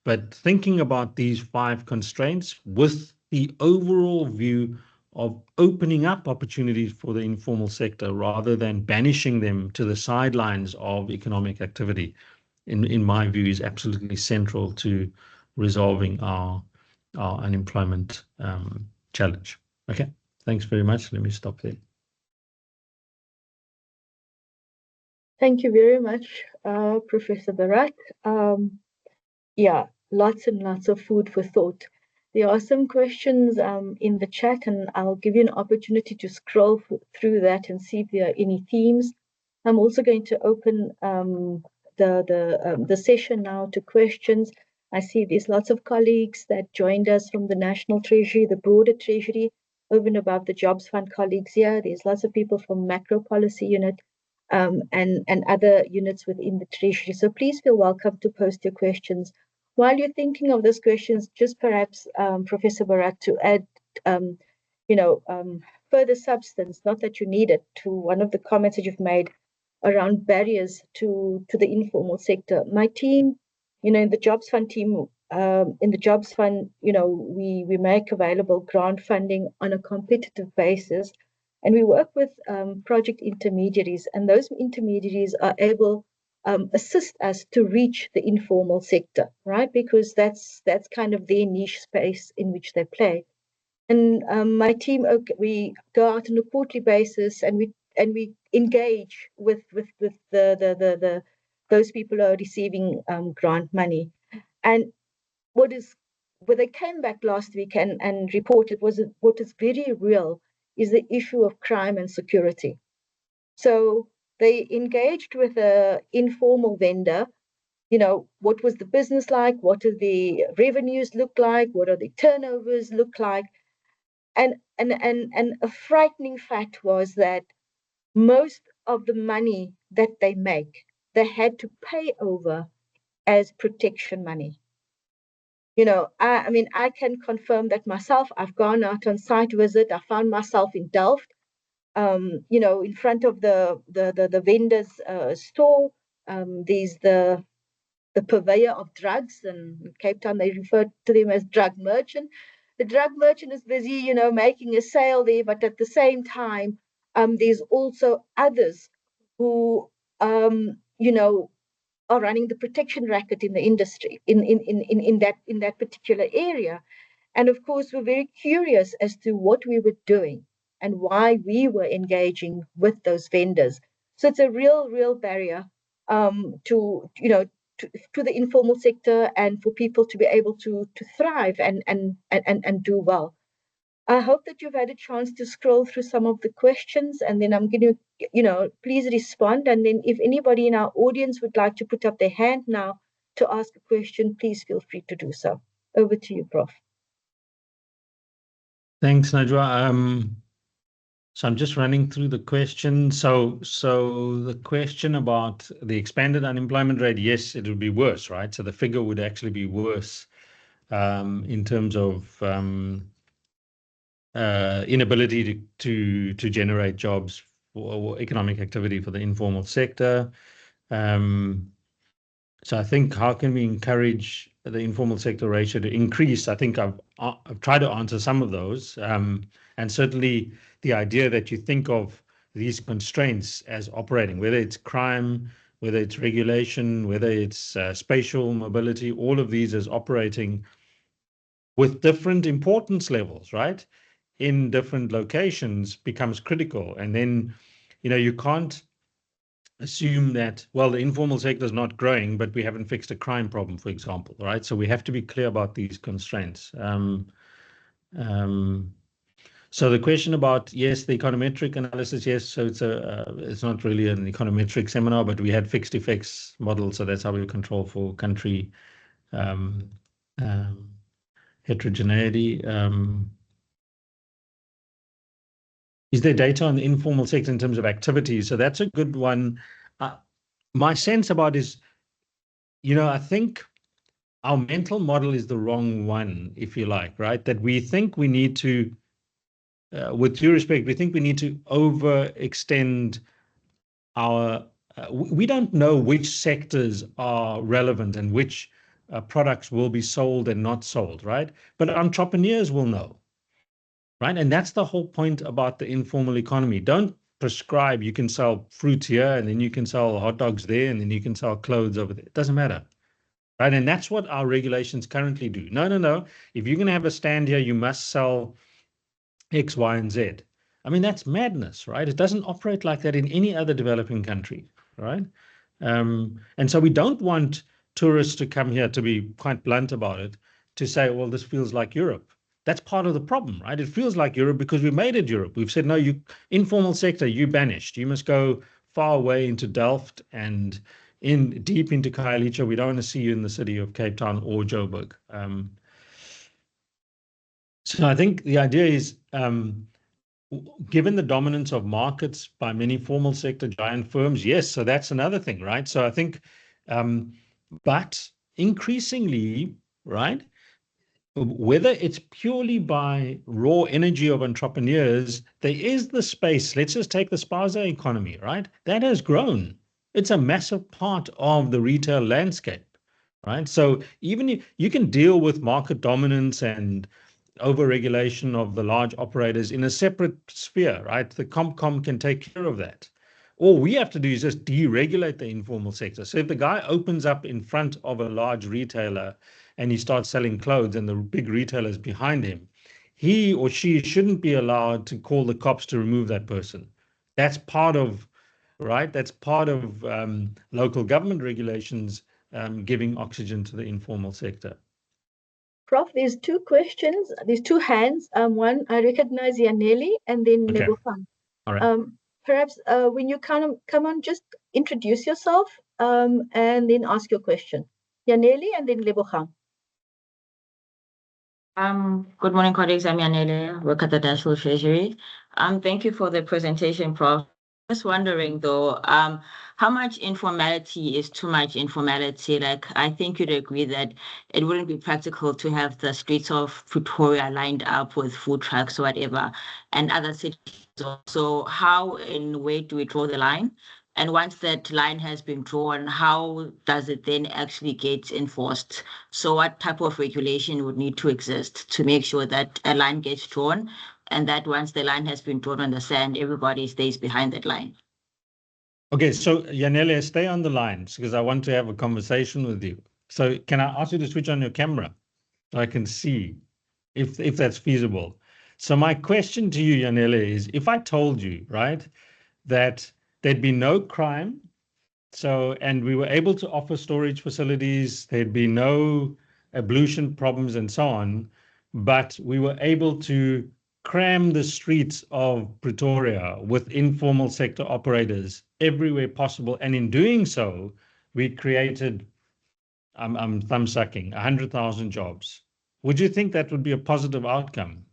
But thinking about these 5 constraints with the overall view of opening up opportunities for the informal sector rather than banishing them to the sidelines of economic activity, in my view, is absolutely central to resolving our unemployment challenge. Okay. Thanks very much. Let me stop there. Thank you very much, Professor Bhorat. Yeah, lots and lots of food for thought. There are some questions in the chat, and I'll give you an opportunity to scroll through that and see if there are any themes. I'm also going to open the session now to questions. I see there's lots of colleagues that joined us from the National Treasury, the broader Treasury, over and above the Jobs Fund colleagues here. There's lots of people from Macro Policy Unit and other units within the Treasury. So please feel welcome to post your questions. While you're thinking of those questions, just perhaps, Professor Bhorat, to add, further substance, not that you need it, to one of the comments that you've made around barriers to the informal sector. My team, in the Jobs Fund team, in the Jobs Fund, we make available grant funding on a competitive basis, and we work with project intermediaries, and those intermediaries are able assist us to reach the informal sector, right? Because that's kind of their niche space in which they play. And my team, we go out on a quarterly basis, and we engage with the those people who are receiving grant money. And when they came back last week and reported what is very real is the issue of crime and security. So they engaged with an informal vendor. What was the business like? What do the revenues look like? What are the turnovers look like? And a frightening fact was that most of the money that they make, they had to pay over as protection money. I mean, I can confirm that myself. I've gone out on site visit. I found myself in Delft, in front of the vendor's store. There's the purveyor of drugs, and in Cape Town they refer to them as drug merchant. the drug merchant is busy, making a sale there, but at the same time, there's also others who, are running the protection racket in the industry in that particular area. And of course, we're very curious as to what we were doing and why we were engaging with those vendors. So it's a real barrier to the informal sector and for people to be able to thrive and do well. I hope that you've had a chance to scroll through some of the questions, and then I'm going to, please respond. And then if anybody in our audience would like to put up their hand now to ask a question, please feel free to do so. Over to you, Prof. Thanks, Najwa. So I'm just running through the question. So the question about the expanded unemployment rate, yes, it would be worse, right? So the figure would actually be worse in terms of inability to generate jobs or economic activity for the informal sector. So I think, how can we encourage the informal sector ratio to increase? I think I've tried to answer some of those, and certainly the idea that you think of these constraints as operating, whether it's crime, whether it's regulation, whether it's spatial mobility, all of these as operating with different importance levels, right, in different locations becomes critical. And then, you can't assume that, well, the informal sector is not growing, but we haven't fixed a crime problem, for example, right? So we have to be clear about these constraints. So the question about, yes, the econometric analysis, yes, so it's not really an econometric seminar, but we had fixed effects models, so that's how we control for country heterogeneity. Is there data on the informal sector in terms of activities? So that's a good one. My sense about is, I think our mental model is the wrong one, if you like, right? That we think we need to, with due respect, we think we need to overextend our, we don't know which sectors are relevant and which products will be sold and not sold, right? But entrepreneurs will know, right? And that's the whole point about the informal economy. Don't prescribe, you can sell fruit here and then you can sell hot dogs there and then you can sell clothes over there. It doesn't matter, right? And that's what our regulations currently do. No. If you're going to have a stand here, you must sell X, Y, and Z. I mean, that's madness, right? It doesn't operate like that in any other developing country, right? And so we don't want tourists to come here, to be quite blunt about it, to say, well, this feels like Europe. That's part of the problem, right? It feels like Europe because we made it Europe. We've said, no, you informal sector, you banished. You must go far away into Delft and deep into Khayelitsha. We don't want to see you in the city of Cape Town or Joburg. So I think the idea is, given the dominance of markets by many formal sector giant firms, yes, so that's another thing, right? So I think, but increasingly, right, whether it's purely by raw energy of entrepreneurs, there is the space. Let's just take the spaza economy, right? That has grown. It's a massive part of the retail landscape, right? So even you can deal with market dominance and over-regulation of the large operators in a separate sphere, right? The Comcom can take care of that. All we have to do is just deregulate the informal sector. So if the guy opens up in front of a large retailer and he starts selling clothes and the big retailers behind him, he or she shouldn't be allowed to call the cops to remove that person. That's part of, right? That's part of local government regulations giving oxygen to the informal sector. Prof, there's two questions. There's two hands. One, I recognize Yaneli and then Okay. Lebogang. All right. Perhaps when you come on, just introduce yourself and then ask your question. Yaneli and then Lebogang. Good morning, colleagues. I'm Yanele, work at the National Treasury. Thank you for the presentation, Prof. Just wondering though, how much informality is too much informality? Like, I think you'd agree that it wouldn't be practical to have the streets of Pretoria lined up with food trucks or whatever, and other cities. So how and where do we draw the line? And once that line has been drawn, how does it then actually get enforced? So what type of regulation would need to exist to make sure that a line gets drawn and that once the line has been drawn on the sand, everybody stays behind that line? Okay, so Yanele, stay on the lines because I want to have a conversation with you. So can I ask you to switch on your camera so I can see if that's feasible? So my question to you, Yanele, is if I told you, right, that there'd be no crime, and we were able to offer storage facilities, there'd be no ablution problems and so on, but we were able to cram the streets of Pretoria with informal sector operators everywhere possible. And in doing so, we created, I'm thumb sucking, 100,000 jobs. Would you think that would be a positive outcome?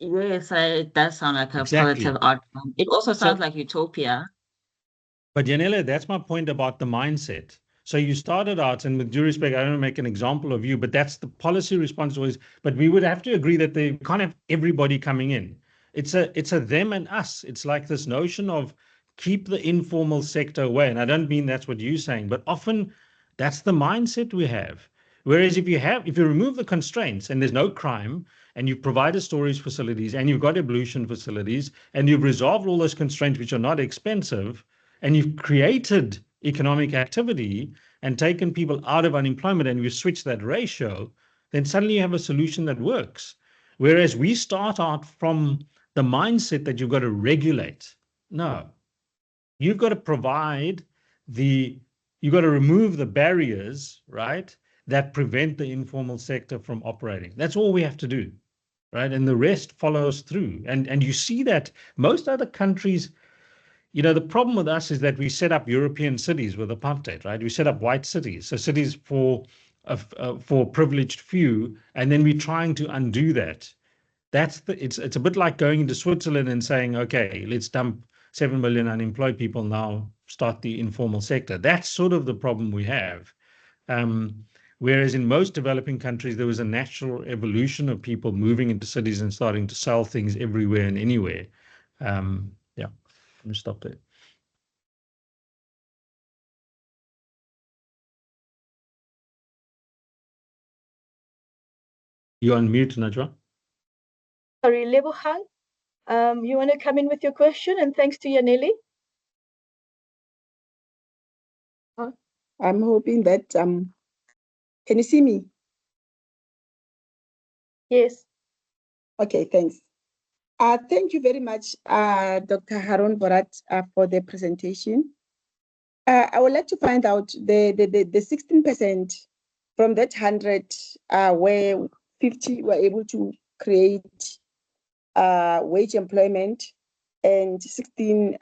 Yes, it does sound like a Exactly. positive outcome. It also sounds like utopia. But Yanele, that's my point about the mindset. So you started out, and with due respect, I don't want to make an example of you, but that's the policy response always. But we would have to agree that they can't have everybody coming in. It's a them and us. It's like this notion of keep the informal sector away. And I don't mean that's what you're saying, but often that's the mindset we have. Whereas if you remove the constraints and there's no crime, and you've provided storage facilities and you've got ablution facilities and you've resolved all those constraints which are not expensive, and you've created economic activity and taken people out of unemployment and you switch that ratio, then suddenly you have a solution that works. Whereas we start out from the mindset that you've got to regulate. No, you've got to you've got to remove the barriers, right, that prevent the informal sector from operating. That's all we have to do, right? And the rest follows through. And you see that most other countries, the problem with us is that we set up European cities with apartheid, right? We set up white cities, so cities for privileged few, and then we're trying to undo that. It's a bit like going into Switzerland and saying, okay, let's dump 7 million unemployed people now, start the informal sector. That's sort of the problem we have. Whereas in most developing countries, there was a natural evolution of people moving into cities and starting to sell things everywhere and anywhere. Let me stop there. You're on mute, Najwa. Sorry, Lebogang, you want to come in with your question? And thanks to Yanele. I'm hoping that can you see me? Yes. Okay, thanks. Thank you very much, Dr. Haroon Bhorat, for the presentation. I would like to find out the 16% from that 100, where 50 were able to create wage employment and 16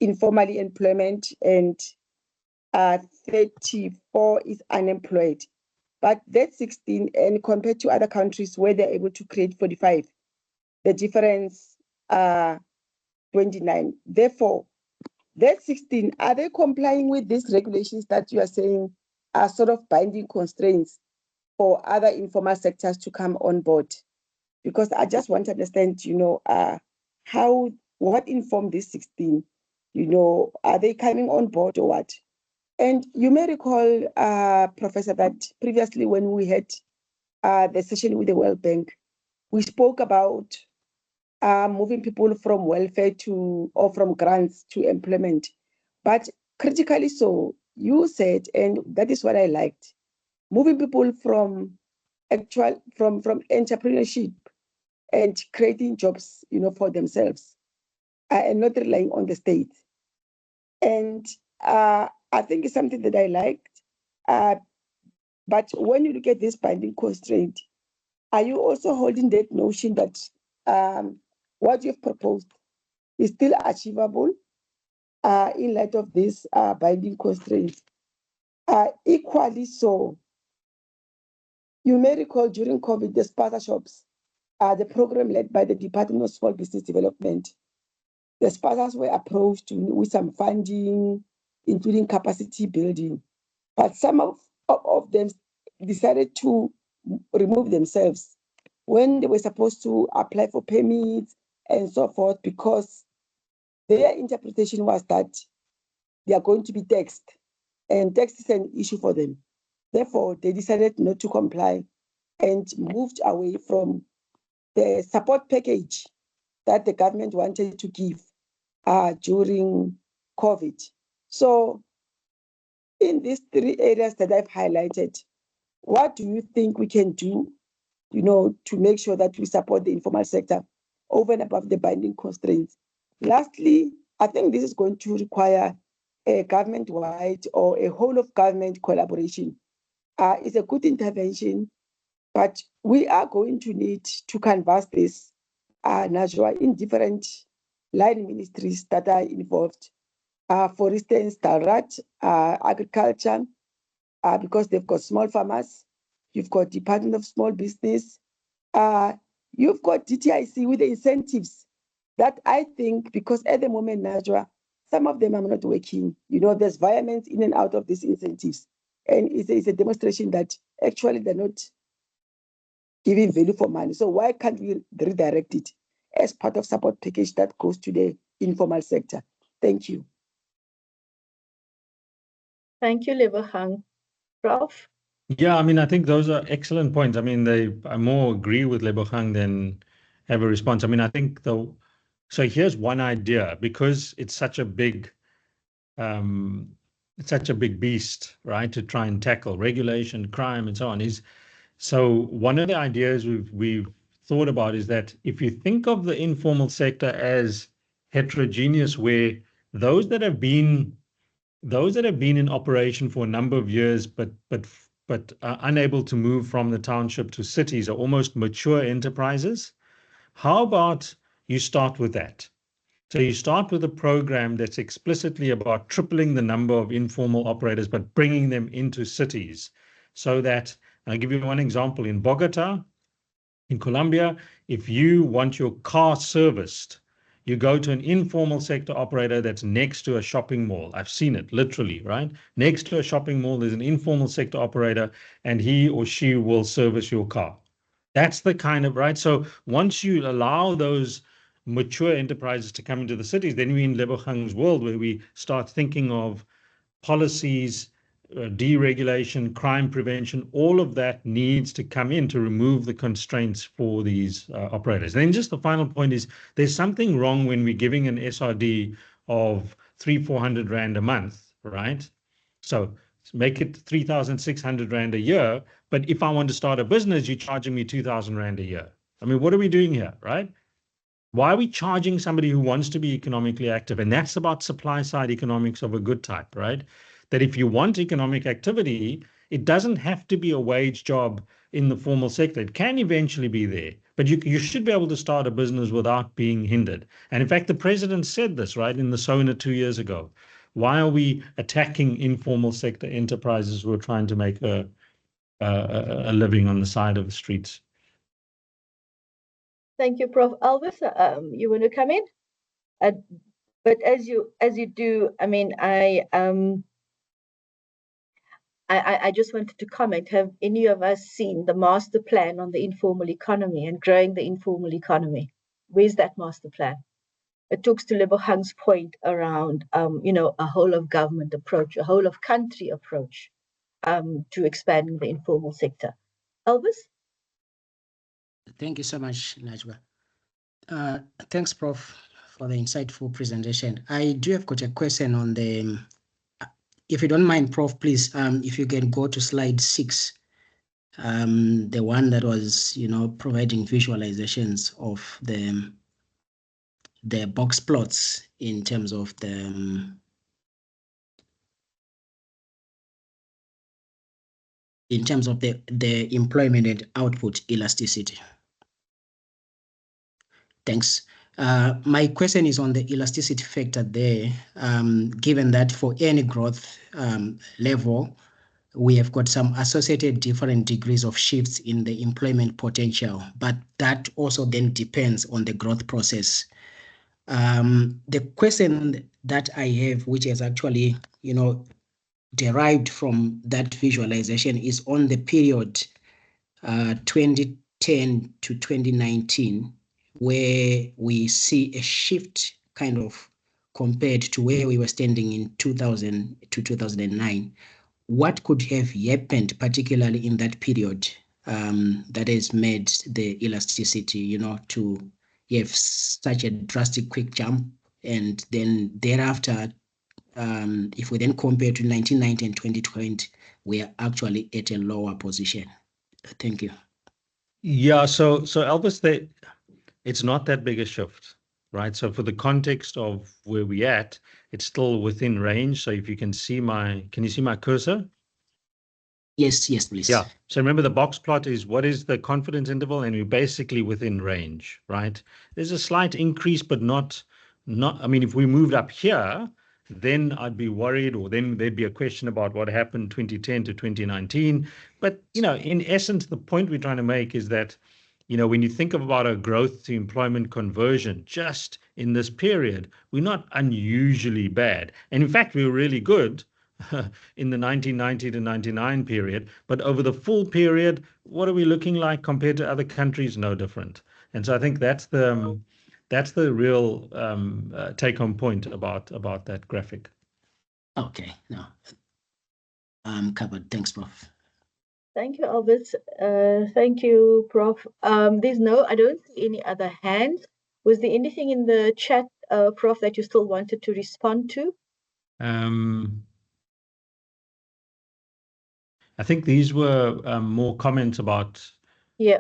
informally employment and 34 is unemployed. But that 16, and compared to other countries where they're able to create 45, the difference 29. Therefore, that 16, are they complying with these regulations that you are saying are sort of binding constraints for other informal sectors to come on board? Because I just want to understand, what informed this 16? Are they coming on board or what? And you may recall, Professor, that previously when we had the session with the World Bank, we spoke about moving people from welfare or from grants to employment. But critically so, you said, and that is what I liked, moving people from entrepreneurship and creating jobs, for themselves, and not relying on the state. And I think it's something that I liked. But when you look at this binding constraint, are you also holding that notion that what you've proposed is still achievable in light of this binding constraints? Equally so, you may recall during COVID, the spaza shops, the program led by the Department of Small Business Development. The spazas were approached with some funding, including capacity building, but some of them decided to remove themselves when they were supposed to apply for permits and so forth, because their interpretation was that they are going to be taxed, and tax is an issue for them. Therefore, they decided not to comply and moved away from the support package that the government wanted to give during COVID. So in these three areas that I've highlighted, what do you think we can do, to make sure that we support the informal sector over and above the binding constraints? Lastly, I think this is going to require a government-wide or a whole-of-government collaboration. It's a good intervention, but we are going to need to canvass this, Najwa, in different line ministries that are involved. For instance, Talrat, agriculture, because they've got small farmers. You've got Department of Small Business. You've got DTIC with the incentives that I think, because at the moment, Najwa, some of them are not working. There's violence in and out of these incentives. And it's a demonstration that actually they're not giving value for money. So why can't we redirect it as part of support package that goes to the informal sector? Thank you. Thank you, Lebogang. Prof? Yeah, I think those are excellent points. I more agree with Lebogang than have a response. I think so here's one idea, because it's such a big beast, right, to try and tackle regulation, crime, and so on. So one of the ideas we've thought about is that if you think of the informal sector as heterogeneous, where those that have been in operation for a number of years, but are unable to move from the township to cities, are almost mature enterprises. How about you start with that? So you start with a program that's explicitly about tripling the number of informal operators, but bringing them into cities, so that, I'll give you one example. In Bogota, in Colombia, if you want your car serviced, you go to an informal sector operator that's next to a shopping mall. I've seen it literally, right? Next to a shopping mall, there's an informal sector operator, and he or she will service your car. That's the kind of, right? So once you allow those mature enterprises to come into the cities, then we're in Lebogang's world, where we start thinking of policies, deregulation, crime prevention. All of that needs to come in to remove the constraints for these operators. And then just the final point is, there's something wrong when we're giving an SRD of 300-400 Rand a month, right? So make it 3,600 Rand a year. But if I want to start a business, you're charging me 2,000 Rand a year. What are we doing here, right? Why are we charging somebody who wants to be economically active? And that's about supply side economics of a good type, right? That if you want economic activity, it doesn't have to be a wage job in the formal sector. It can eventually be there, but you should be able to start a business without being hindered. And in fact, the president said this, right, in the SONA 2 years ago. Why are we attacking informal sector enterprises who are trying to make a living on the side of the streets? Thank you, Prof. Elvis, you want to come in? But as you do, I just wanted to comment. Have any of us seen the master plan on the informal economy and growing the informal economy? Where's that master plan? It talks to Lebogang's point around, a whole of government approach, a whole of country approach to expanding the informal sector. Elvis? Thank you so much, Najwa. Thanks, Prof, for the insightful presentation. I do have got a question on the, if you don't mind, Prof, please, if you can go to slide 6, the one that was, providing visualizations of the box plots in terms of the employment and output elasticity. Thanks. My question is on the elasticity factor there, given that for any growth level, we have got some associated different degrees of shifts in the employment potential, but that also then depends on the growth process. The question that I have, which is actually, derived from that visualization, is on the period 2010 to 2019, where we see a shift kind of compared to where we were standing in 2000 to 2009, what could have happened, particularly in that period, that has made the elasticity, to have such a drastic quick jump? And then thereafter, if we then compare to 1990 and 2020, we are actually at a lower position. Thank you. Yeah, so Elvis, it's not that big a shift, right? So for the context of where we're at, it's still within range. So if you can see can you see my cursor? Yes, please. Yeah. So remember, the box plot is what is the confidence interval, and we're basically within range, right? There's a slight increase, but not. I mean, if we moved up here, then I'd be worried, or then there'd be a question about what happened 2010 to 2019. But in essence, the point we're trying to make is that, when you think about a growth to employment conversion just in this period, we're not unusually bad. And in fact, we're really good in the 1990 to 99 period. But over the full period, what are we looking like compared to other countries? No different. And so I think that's the real take-home point about that graphic. Okay, no, covered. Thanks, Prof. Thank you, Elvis. Thank you, Prof. I don't see any other hands. Was there anything in the chat, Prof, that you still wanted to respond to? I think these were more comments about. Yeah.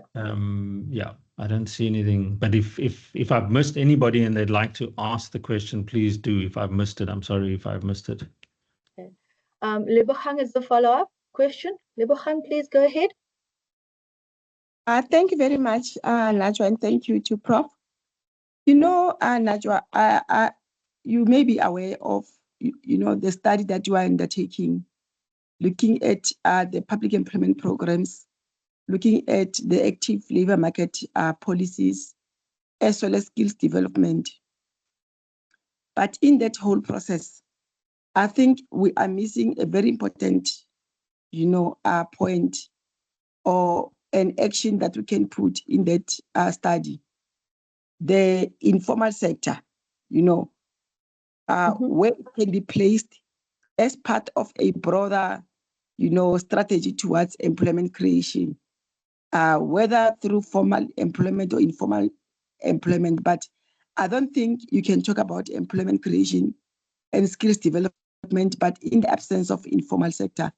I don't see anything. But if I've missed anybody and they'd like to ask the question, please do. If I've missed it, I'm sorry if I've missed it. Okay. Lebogang is the follow-up question. Lebogang, please go ahead. Thank you very much, Najwa, and thank you to Prof. Najwa, you may be aware of, the study that you are undertaking, looking at the public employment programs, looking at the active labor market policies, as well as skills development. But in that whole process, I think we are missing a very important, point or an action that we can put in that study. The informal sector, where it can be placed as part of a broader, strategy towards employment creation, whether through formal employment or informal employment. But I don't think you can talk about employment creation and skills development, but in the absence of informal sector,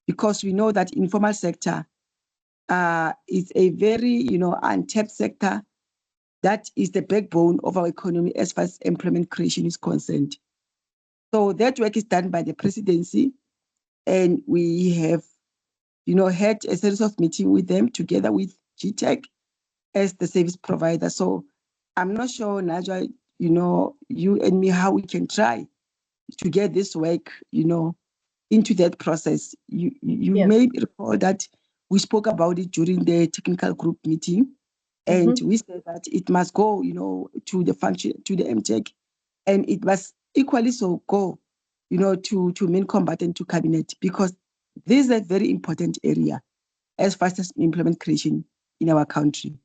because we know that informal sector is a very, untapped sector that is the backbone of our economy as far as employment creation is concerned. So that work is done by the presidency, and we have, had a series of meetings with them together with GTEC as the service provider. So I'm not sure, Najwa, you and me, how we can try to get this work, into that process. You may recall that we spoke about it during the technical group meeting, and we said that it must go, to the function, to the MTech, and it must equally so go, to main combatant, to cabinet, because this is a very important area as far as employment creation in our country.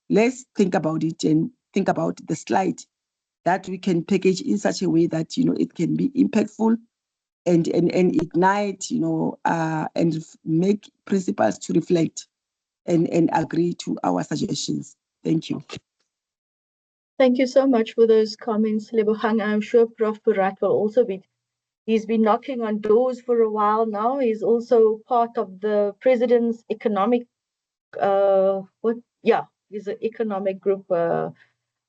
Let's think about it and think about the slide that we can package in such a way that, it can be impactful and ignite, and make principals to reflect and agree to our suggestions. Thank you. Thank you so much for those comments, Lebogang. I'm sure Prof. Bhorat will also he's been knocking on doors for a while now. He's also part of the president's economic, he's an economic group of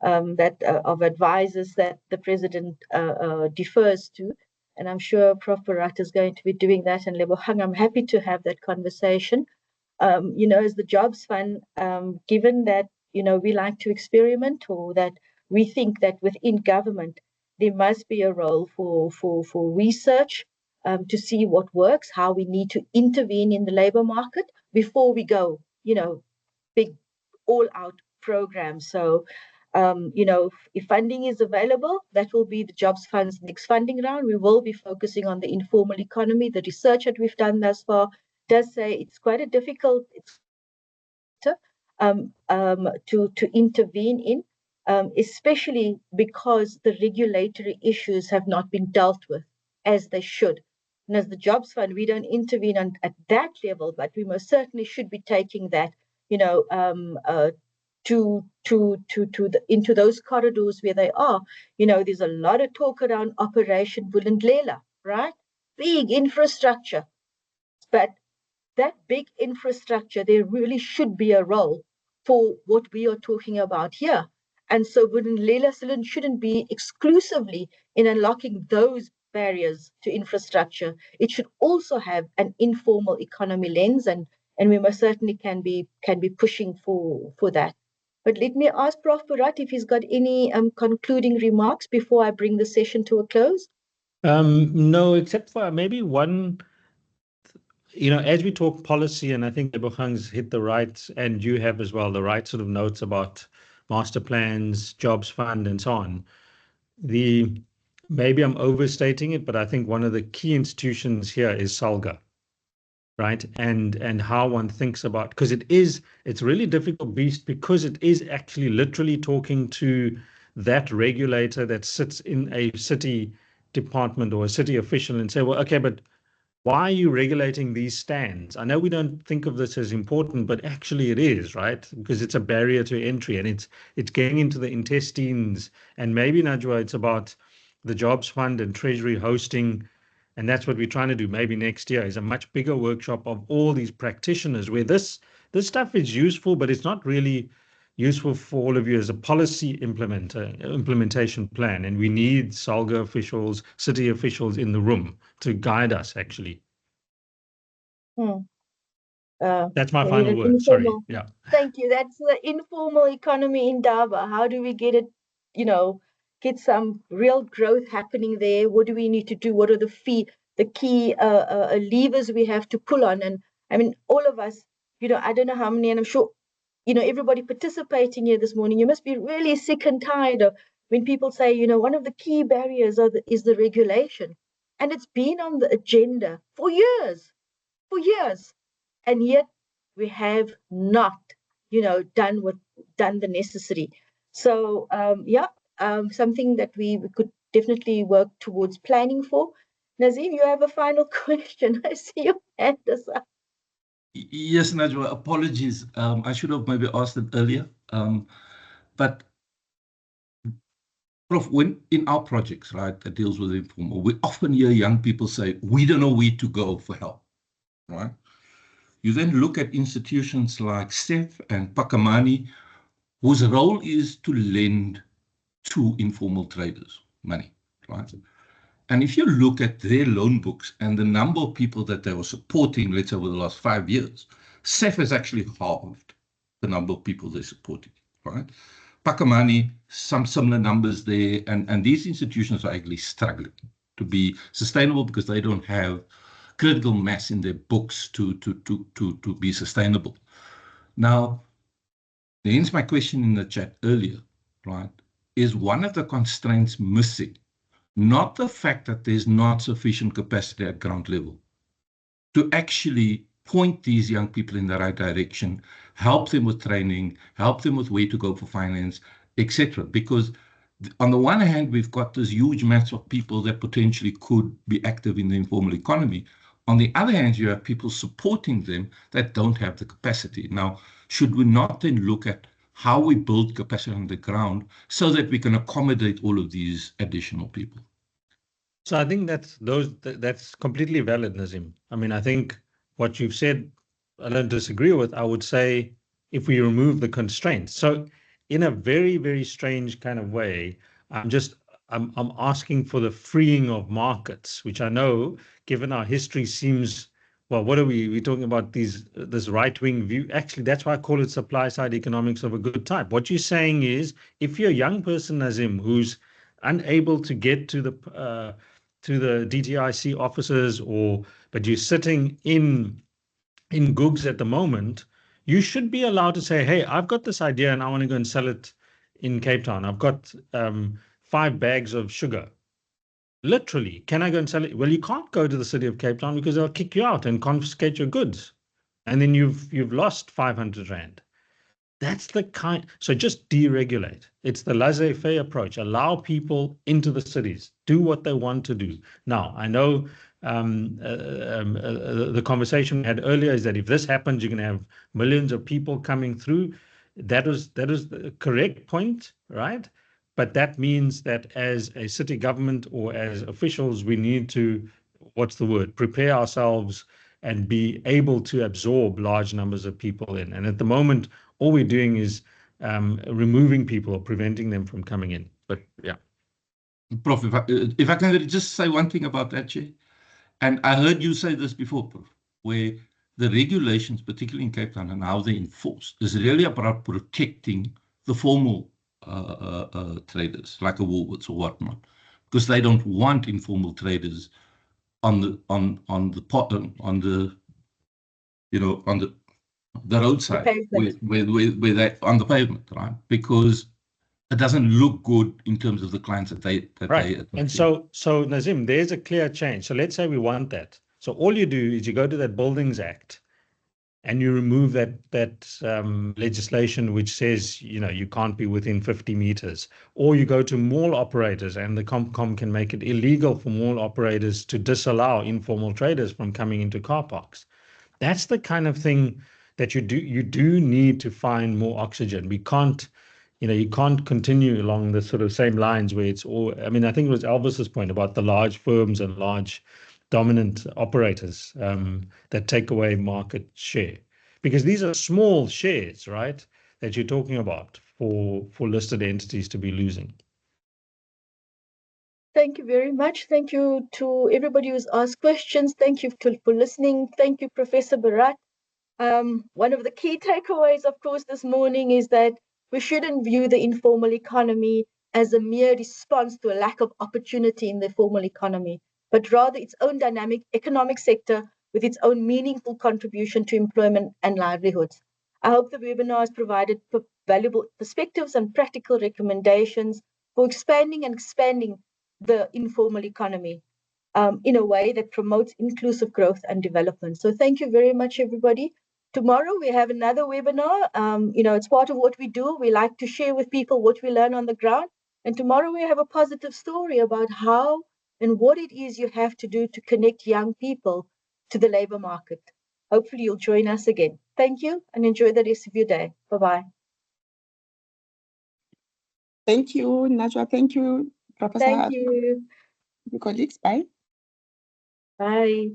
advisors that the president defers to. And I'm sure Prof. Bhorat is going to be doing that. And Lebogang, I'm happy to have that conversation. As the Jobs Fund, given that, we like to experiment, or that we think that within government, there must be a role for research to see what works, how we need to intervene in the labor market before we go, big all-out programs. So, if funding is available, that will be the Jobs Fund's next funding round. We will be focusing on the informal economy. The research that we've done thus far does say it's quite a difficult to intervene in. especially because the regulatory issues have not been dealt with as they should. And as the Jobs Fund, we don't intervene at that level, but we most certainly should be taking that, into those corridors where they are. There's a lot of talk around Operation Vulindlela, right? Big infrastructure, but that big infrastructure, there really should be a role for what we are talking about here. And so Vulindlela shouldn't be exclusively in unlocking those barriers to infrastructure. It should also have an informal economy lens, and we most certainly can be pushing for that. But let me ask Prof. Bhorat if he's got any concluding remarks before I bring the session to a close. No, except for maybe one. As we talk policy, and I think Lebohang's hit the right, and you have as well, the right sort of notes about master plans, jobs fund, and so on. Maybe I'm overstating it, but I think one of the key institutions here is SALGA, right? And how one thinks about, because it's really difficult beast, because it is actually literally talking to that regulator that sits in a city department or a city official and say, well, okay, but why are you regulating these stands? I know we don't think of this as important, but actually it is, right? Because it's a barrier to entry, and it's getting into the intestines. And maybe, Najwa, it's about the Jobs Fund and Treasury hosting, and that's what we're trying to do maybe next year, is a much bigger workshop of all these practitioners where this stuff is useful, but it's not really useful for all of you as a policy implementation plan. And we need SALGA officials, city officials in the room to guide us, actually. That's my final word. Sorry. Yeah. Thank you. That's the informal economy in Daba. How do we get it, get some real growth happening there? What do we need to do? What are the key levers we have to pull on? And I mean, all of us, I don't know how many, and I'm sure, everybody participating here this morning, you must be really sick and tired of when people say, one of the key barriers is the regulation. And it's been on the agenda for years. And yet we have not, done the necessary. So something that we could definitely work towards planning for. Nazim, you have a final question. I see your hand is up. Yes, Najwa, apologies. I should have maybe asked it earlier. But Prof, when in our projects, right, that deals with informal, we often hear young people say, we don't know where to go for help, right? You then look at institutions like SEF and Pakamani, whose role is to lend to informal traders money, right? And if you look at their loan books and the number of people that they were supporting, let's say over the last 5 years, SEF has actually halved the number of people they're supporting, right? Pakamani, some similar numbers there, and these institutions are actually struggling to be sustainable because they don't have critical mass in their books to be sustainable. Now, hence my question in the chat earlier, right, is one of the constraints missing, not the fact that there's not sufficient capacity at ground level, to actually point these young people in the right direction, help them with training, help them with where to go for finance, etc. Because on the one hand, we've got this huge mass of people that potentially could be active in the informal economy. On the other hand, you have people supporting them that don't have the capacity. Now, should we not then look at how we build capacity on the ground so that we can accommodate all of these additional people? So I think that's completely valid, Nazim. I mean, I think what you've said, I don't disagree with. I would say if we remove the constraints. So in a very, very strange kind of way, I'm asking for the freeing of markets, which I know, given our history, seems, well, what are we're talking about this right-wing view. Actually, that's why I call it supply-side economics of a good type. What you're saying is, if you're a young person, Nazim, who's unable to get to the DTIC offices, but you're sitting in Googs at the moment, you should be allowed to say, hey, I've got this idea and I want to go and sell it in Cape Town. I've got 5 bags of sugar. Literally, can I go and sell it? Well, you can't go to the city of Cape Town because they'll kick you out and confiscate your goods. And then you've lost 500 Rand. That's the kind, so just deregulate. It's the laissez-faire approach. Allow people into the cities, do what they want to do. Now, I know the conversation we had earlier is that if this happens, you're going to have millions of people coming through. That is the correct point, right? But that means that as a city government or as officials, we need to, what's the word, prepare ourselves and be able to absorb large numbers of people in. And at the moment, all we're doing is removing people or preventing them from coming in. But yeah. Prof, if I can just say one thing about that, Chair. And I heard you say this before, Prof, where the regulations, particularly in Cape Town, and how they're enforced, is really about protecting the formal traders, like a Woolworths or whatnot, because they don't want informal traders on the roadside, where they on the pavement, right? Because it doesn't look good in terms of the clients that they And so Nazim, there's a clear change. So let's say we want that. So all you do is you go to that Buildings Act and you remove that legislation which says, you can't be within 50 meters, or you go to mall operators and the Comcom can make it illegal for mall operators to disallow informal traders from coming into car parks. That's the kind of thing that you do need to find more oxygen. We can't, you can't continue along the sort of same lines where it's all, I mean, I think it was Elvis's point about the large firms and large dominant operators that take away market share, because these are small shares, right, that you're talking about for listed entities to be losing. Thank you very much. Thank you to everybody who's asked questions. Thank you for listening. Thank you, Professor Bhorat. One of the key takeaways, of course, this morning is that we shouldn't view the informal economy as a mere response to a lack of opportunity in the formal economy, but rather its own dynamic economic sector with its own meaningful contribution to employment and livelihoods. I hope the webinar has provided valuable perspectives and practical recommendations for expanding the informal economy in a way that promotes inclusive growth and development. So thank you very much, everybody. Tomorrow we have another webinar. It's part of what we do. We like to share with people what we learn on the ground. And tomorrow we have a positive story about how and what it is you have to do to connect young people to the labor market. Hopefully you'll join us again. Thank you and enjoy the rest of your day. Bye-bye. Thank you, Najwa. Thank you, Professor. Thank you. Colleagues, bye. Bye.